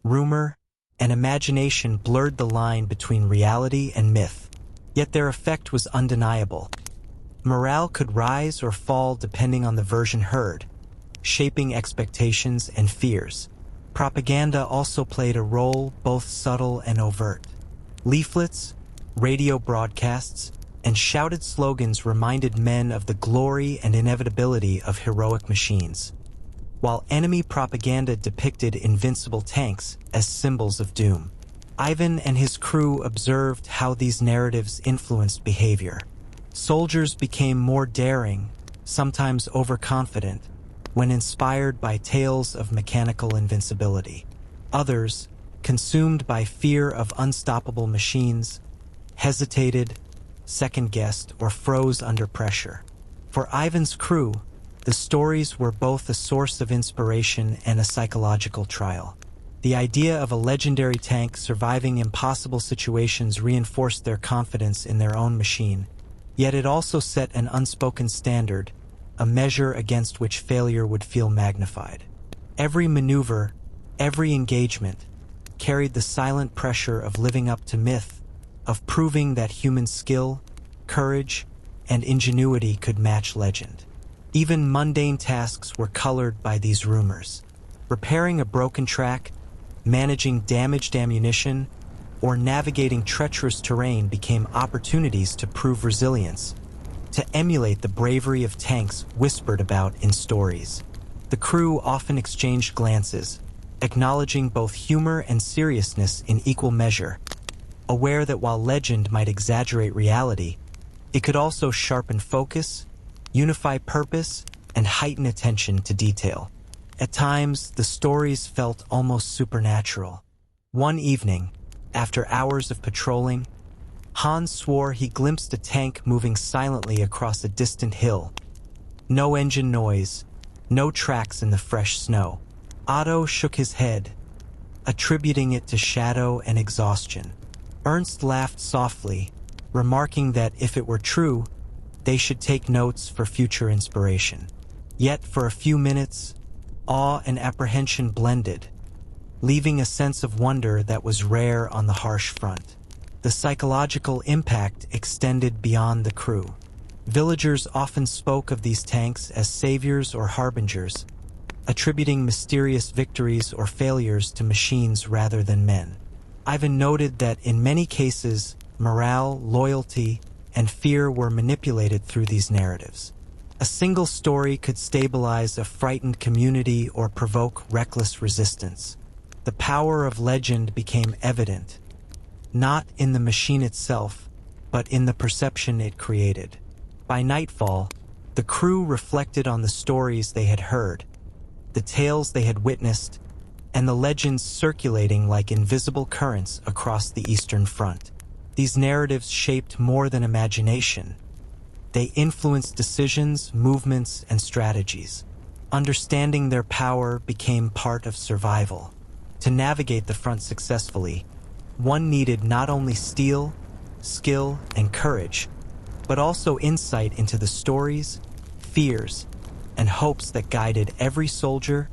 rumor, and imagination blurred the line between reality and myth. Yet their effect was undeniable. Morale could rise or fall depending on the version heard, shaping expectations and fears. Propaganda also played a role, both subtle and overt. Leaflets, radio broadcasts, and shouted slogans reminded men of the glory and inevitability of heroic machines, while enemy propaganda depicted invincible tanks as symbols of doom. Ivan and his crew observed how these narratives influenced behavior. Soldiers became more daring, sometimes overconfident, when inspired by tales of mechanical invincibility. Others, consumed by fear of unstoppable machines, hesitated, second-guessed, or froze under pressure. For Ivan's crew, the stories were both a source of inspiration and a psychological trial. The idea of a legendary tank surviving impossible situations reinforced their confidence in their own machine, yet it also set an unspoken standard, a measure against which failure would feel magnified. Every maneuver, every engagement, carried the silent pressure of living up to myth, of proving that human skill, courage, and ingenuity could match legend. Even mundane tasks were colored by these rumors. Repairing a broken track, managing damaged ammunition, or navigating treacherous terrain became opportunities to prove resilience, to emulate the bravery of tanks whispered about in stories. The crew often exchanged glances, acknowledging both humor and seriousness in equal measure, aware that while legend might exaggerate reality, it could also sharpen focus, unify purpose, and heighten attention to detail. At times, the stories felt almost supernatural. One evening, after hours of patrolling, Hans swore he glimpsed a tank moving silently across a distant hill. No engine noise, no tracks in the fresh snow. Otto shook his head, attributing it to shadow and exhaustion. Ernst laughed softly, remarking that if it were true, they should take notes for future inspiration. Yet for a few minutes, awe and apprehension blended, leaving a sense of wonder that was rare on the harsh front. The psychological impact extended beyond the crew. Villagers often spoke of these tanks as saviors or harbingers, attributing mysterious victories or failures to machines rather than men. Ivan noted that in many cases, morale, loyalty, and fear were manipulated through these narratives. A single story could stabilize a frightened community or provoke reckless resistance. The power of legend became evident, not in the machine itself, but in the perception it created. By nightfall, the crew reflected on the stories they had heard, the tales they had witnessed, and the legends circulating like invisible currents across the Eastern Front. These narratives shaped more than imagination. They influenced decisions, movements, and strategies. Understanding their power became part of survival. To navigate the front successfully, one needed not only steel, skill, and courage, but also insight into the stories, fears, and hopes that guided every soldier,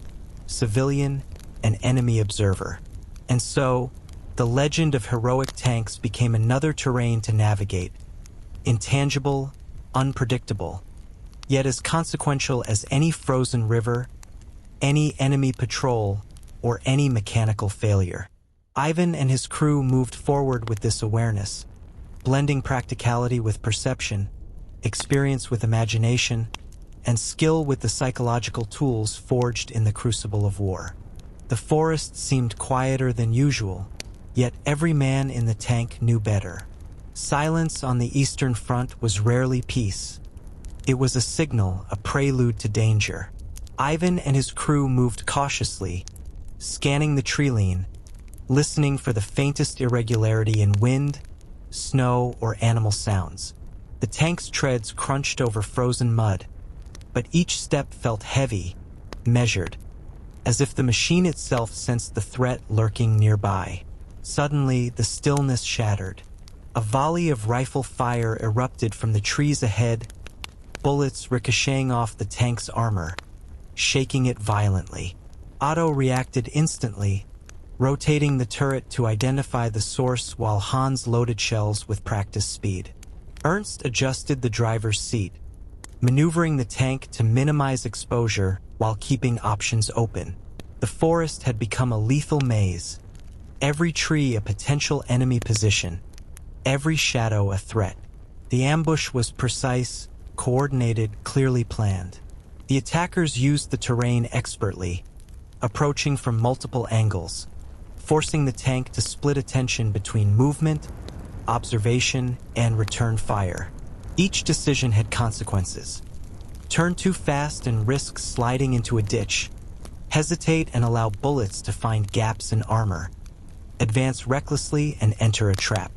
civilian, and enemy observer. And so, the legend of heroic tanks became another terrain to navigate, intangible, unpredictable, yet as consequential as any frozen river, any enemy patrol, or any mechanical failure. Ivan and his crew moved forward with this awareness, blending practicality with perception, experience with imagination, and skill with the psychological tools forged in the crucible of war. The forest seemed quieter than usual, yet every man in the tank knew better. Silence on the Eastern Front was rarely peace. It was a signal, a prelude to danger. Ivan and his crew moved cautiously, scanning the treeline, listening for the faintest irregularity in wind, snow, or animal sounds. The tank's treads crunched over frozen mud, but each step felt heavy, measured, as if the machine itself sensed the threat lurking nearby. Suddenly, the stillness shattered. A volley of rifle fire erupted from the trees ahead, bullets ricocheting off the tank's armor, shaking it violently. Otto reacted instantly, rotating the turret to identify the source while Hans loaded shells with practiced speed. Ernst adjusted the driver's seat, maneuvering the tank to minimize exposure while keeping options open. The forest had become a lethal maze, every tree a potential enemy position, every shadow a threat. The ambush was precise, coordinated, clearly planned. The attackers used the terrain expertly, approaching from multiple angles, forcing the tank to split attention between movement, observation, and return fire. Each decision had consequences. Turn too fast and risk sliding into a ditch. Hesitate and allow bullets to find gaps in armor. Advance recklessly and enter a trap.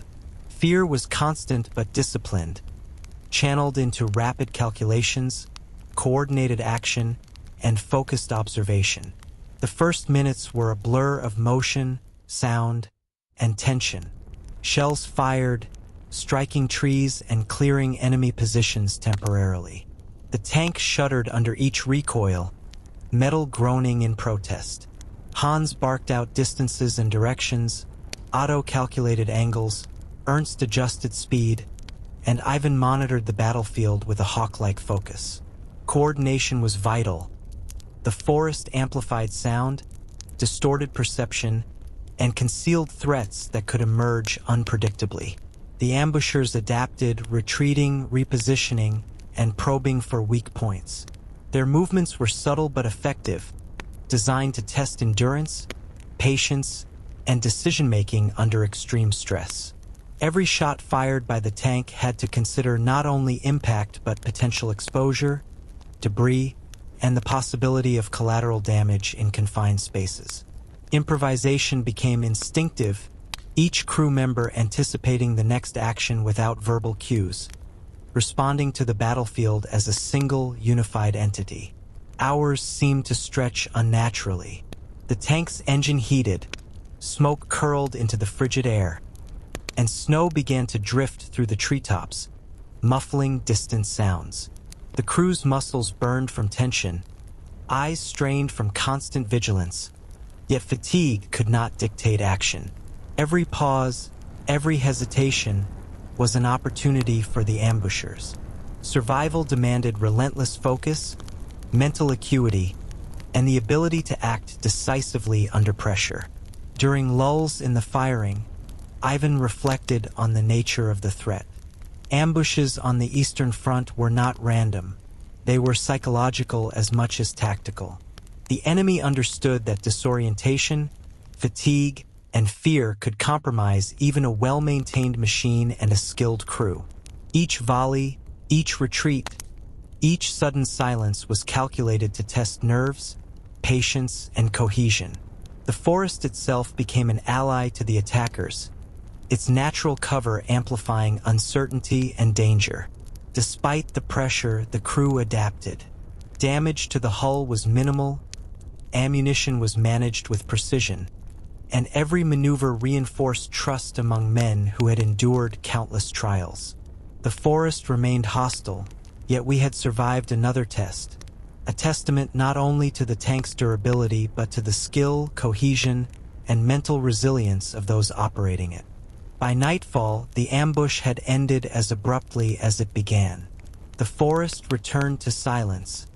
Fear was constant but disciplined, channeled into rapid calculations, coordinated action, and focused observation. The first minutes were a blur of motion, sound, and tension. Shells fired, striking trees and clearing enemy positions temporarily. The tank shuddered under each recoil, metal groaning in protest. Hans barked out distances and directions, Otto calculated angles, Ernst adjusted speed, and Ivan monitored the battlefield with a hawk-like focus. Coordination was vital. The forest amplified sound, distorted perception, and concealed threats that could emerge unpredictably. The ambushers adapted, retreating, repositioning, and probing for weak points. Their movements were subtle but effective, designed to test endurance, patience, and decision-making under extreme stress. Every shot fired by the tank had to consider not only impact but potential exposure, debris, and the possibility of collateral damage in confined spaces. Improvisation became instinctive, each crew member anticipating the next action without verbal cues, responding to the battlefield as a single, unified entity. Hours seemed to stretch unnaturally. The tank's engine heated, smoke curled into the frigid air, and snow began to drift through the treetops, muffling distant sounds. The crew's muscles burned from tension, eyes strained from constant vigilance, yet fatigue could not dictate action. Every pause, every hesitation was an opportunity for the ambushers. Survival demanded relentless focus, mental acuity, and the ability to act decisively under pressure. During lulls in the firing, Ivan reflected on the nature of the threat. Ambushes on the Eastern Front were not random. They were psychological as much as tactical. The enemy understood that disorientation, fatigue, and fear could compromise even a well-maintained machine and a skilled crew. Each volley, each retreat, each sudden silence was calculated to test nerves, patience, and cohesion. The forest itself became an ally to the attackers, its natural cover amplifying uncertainty and danger. Despite the pressure, the crew adapted. Damage to the hull was minimal, ammunition was managed with precision, and every maneuver reinforced trust among men who had endured countless trials. The forest remained hostile, yet we had survived another test, a testament not only to the tank's durability but to the skill, cohesion, and mental resilience of those operating it. By nightfall, the ambush had ended as abruptly as it began. The forest returned to silence,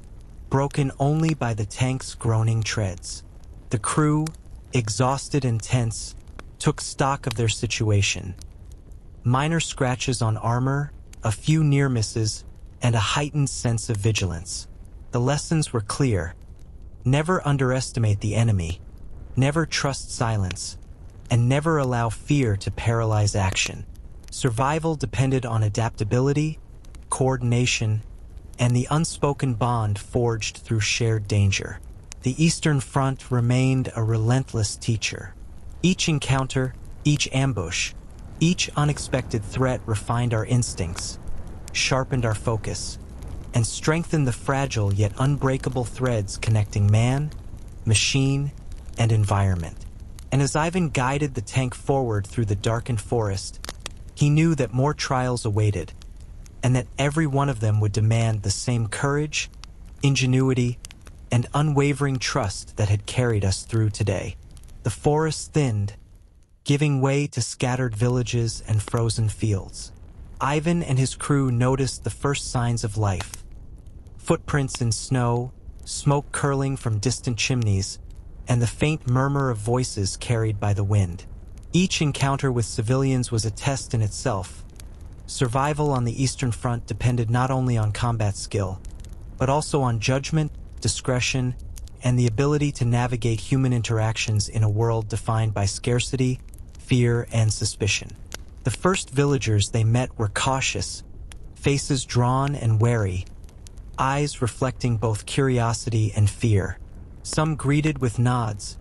broken only by the tank's groaning treads. The crew, exhausted and tense, took stock of their situation. Minor scratches on armor, a few near misses, and a heightened sense of vigilance. The lessons were clear. Never underestimate the enemy, never trust silence, and never allow fear to paralyze action. Survival depended on adaptability, coordination, and the unspoken bond forged through shared danger. the Eastern Front remained a relentless teacher. Each encounter, each ambush, each unexpected threat refined our instincts, sharpened our focus, and strengthened the fragile yet unbreakable threads connecting man, machine, and environment. And as Ivan guided the tank forward through the darkened forest, he knew that more trials awaited, and that every one of them would demand the same courage, ingenuity, and unwavering trust that had carried us through today. The forest thinned, giving way to scattered villages and frozen fields. Ivan and his crew noticed the first signs of life. Footprints in snow, smoke curling from distant chimneys, and the faint murmur of voices carried by the wind. Each encounter with civilians was a test in itself. Survival on the Eastern Front depended not only on combat skill, but also on judgment, discretion, and the ability to navigate human interactions in a world defined by scarcity, fear, and suspicion. The first villagers they met were cautious, faces drawn and wary, eyes reflecting both curiosity and fear. Some greeted with nods,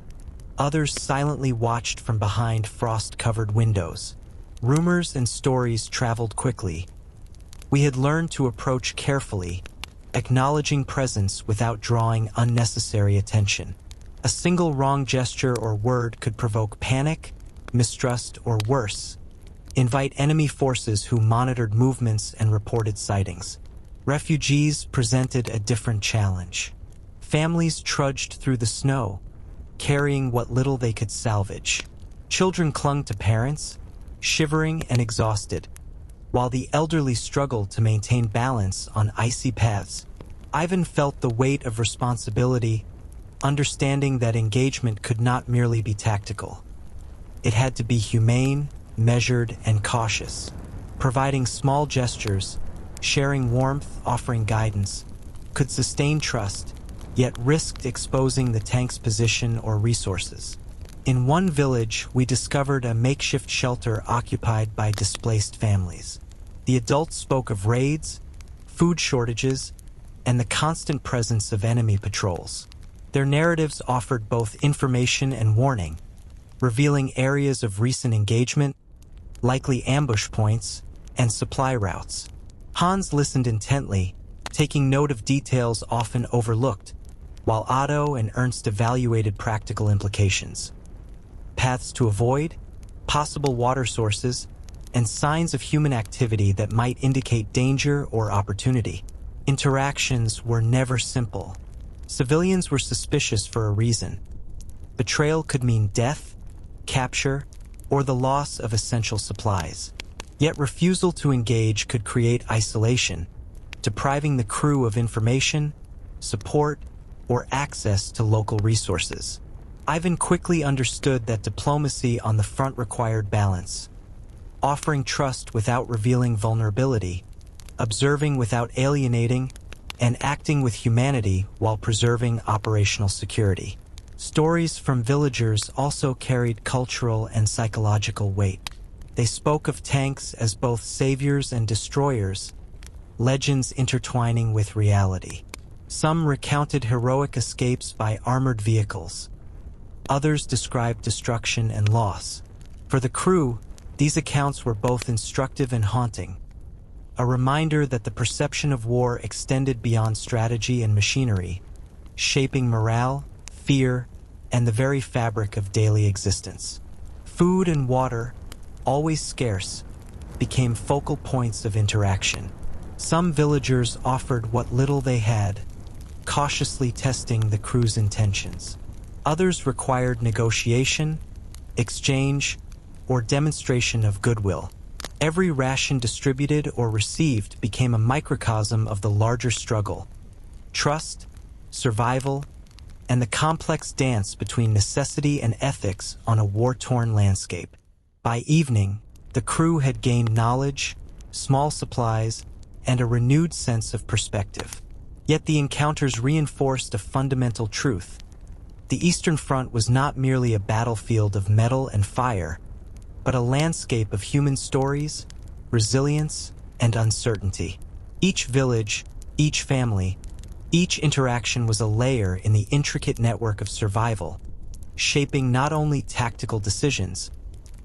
others silently watched from behind frost-covered windows. Rumors and stories traveled quickly. We had learned to approach carefully, acknowledging presence without drawing unnecessary attention. A single wrong gesture or word could provoke panic, mistrust, or worse, invite enemy forces who monitored movements and reported sightings. Refugees presented a different challenge. Families trudged through the snow, carrying what little they could salvage. Children clung to parents, shivering and exhausted, while the elderly struggled to maintain balance on icy paths. Ivan felt the weight of responsibility, understanding that engagement could not merely be tactical. It had to be humane, measured, and cautious, providing small gestures, sharing warmth, offering guidance, could sustain trust, yet risked exposing the tank's position or resources. In one village, we discovered a makeshift shelter occupied by displaced families. The adults spoke of raids, food shortages, and the constant presence of enemy patrols. Their narratives offered both information and warning, revealing areas of recent engagement, likely ambush points, and supply routes. Hans listened intently, taking note of details often overlooked, while Otto and Ernst evaluated practical implications. Paths to avoid, possible water sources, and signs of human activity that might indicate danger or opportunity. Interactions were never simple. Civilians were suspicious for a reason. Betrayal could mean death, capture, or the loss of essential supplies. Yet refusal to engage could create isolation, depriving the crew of information, support, or access to local resources. Ivan quickly understood that diplomacy on the front required balance, offering trust without revealing vulnerability, observing without alienating, and acting with humanity while preserving operational security. Stories from villagers also carried cultural and psychological weight. They spoke of tanks as both saviors and destroyers, legends intertwining with reality. Some recounted heroic escapes by armored vehicles. Others described destruction and loss. For the crew, these accounts were both instructive and haunting, a reminder that the perception of war extended beyond strategy and machinery, shaping morale, fear, and the very fabric of daily existence. Food and water, always scarce, became focal points of interaction. Some villagers offered what little they had, cautiously testing the crew's intentions. Others required negotiation, exchange, or demonstration of goodwill. Every ration distributed or received became a microcosm of the larger struggle: trust, survival, and the complex dance between necessity and ethics on a war-torn landscape. By evening, the crew had gained knowledge, small supplies, and a renewed sense of perspective. Yet the encounters reinforced a fundamental truth. The Eastern Front was not merely a battlefield of metal and fire, but a landscape of human stories, resilience, and uncertainty. Each village, each family, Each interaction was a layer in the intricate network of survival, shaping not only tactical decisions,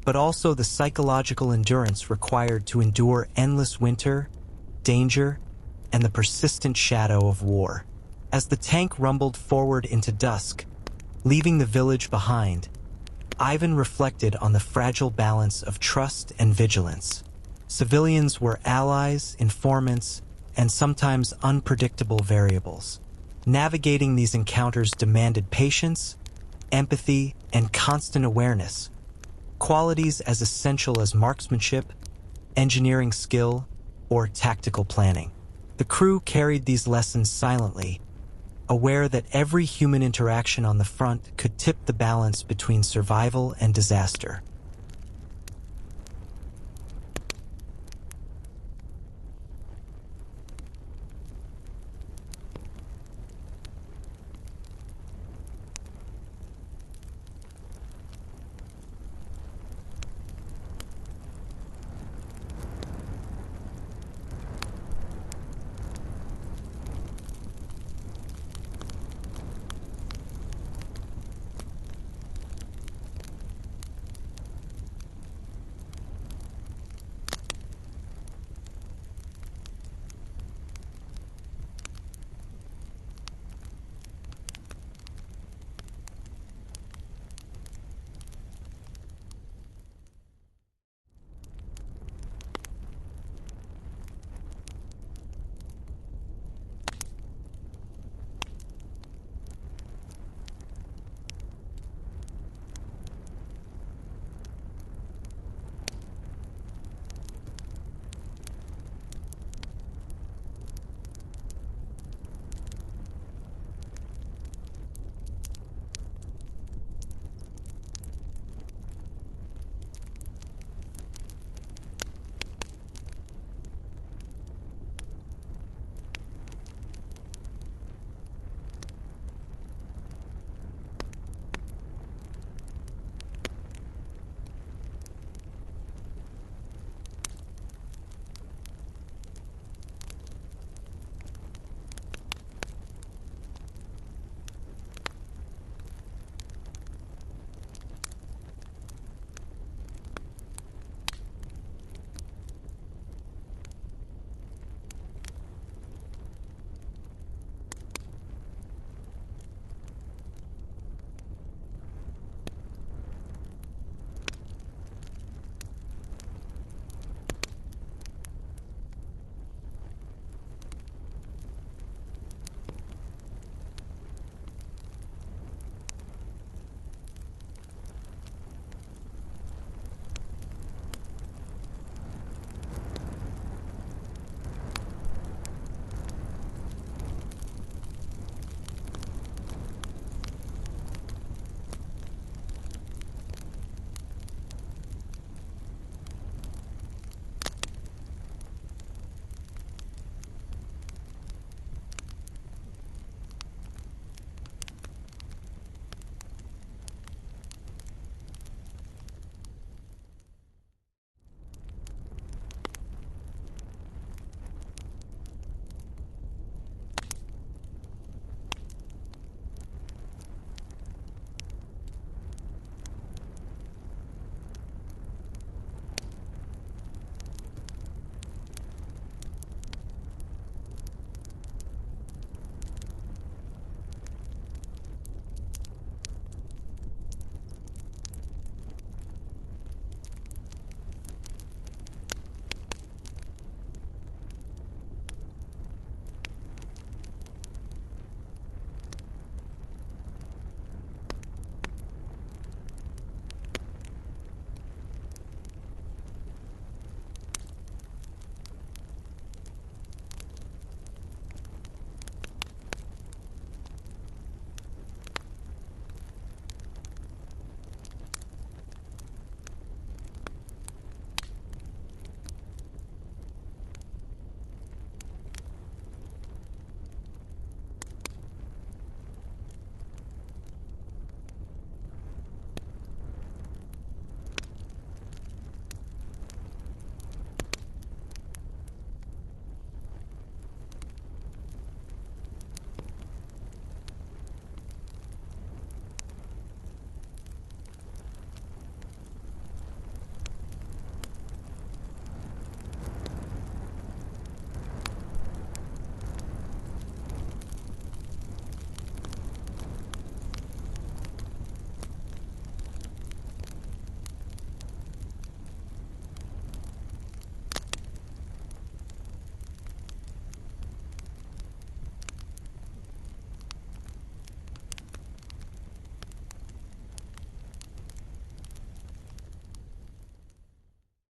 but also the psychological endurance required to endure endless winter, danger, and the persistent shadow of war. As the tank rumbled forward into dusk, leaving the village behind, Ivan reflected on the fragile balance of trust and vigilance. Civilians were allies, informants, and sometimes unpredictable variables. Navigating these encounters demanded patience, empathy, and constant awareness, qualities as essential as marksmanship, engineering skill, or tactical planning. The crew carried these lessons silently, aware that every human interaction on the front could tip the balance between survival and disaster.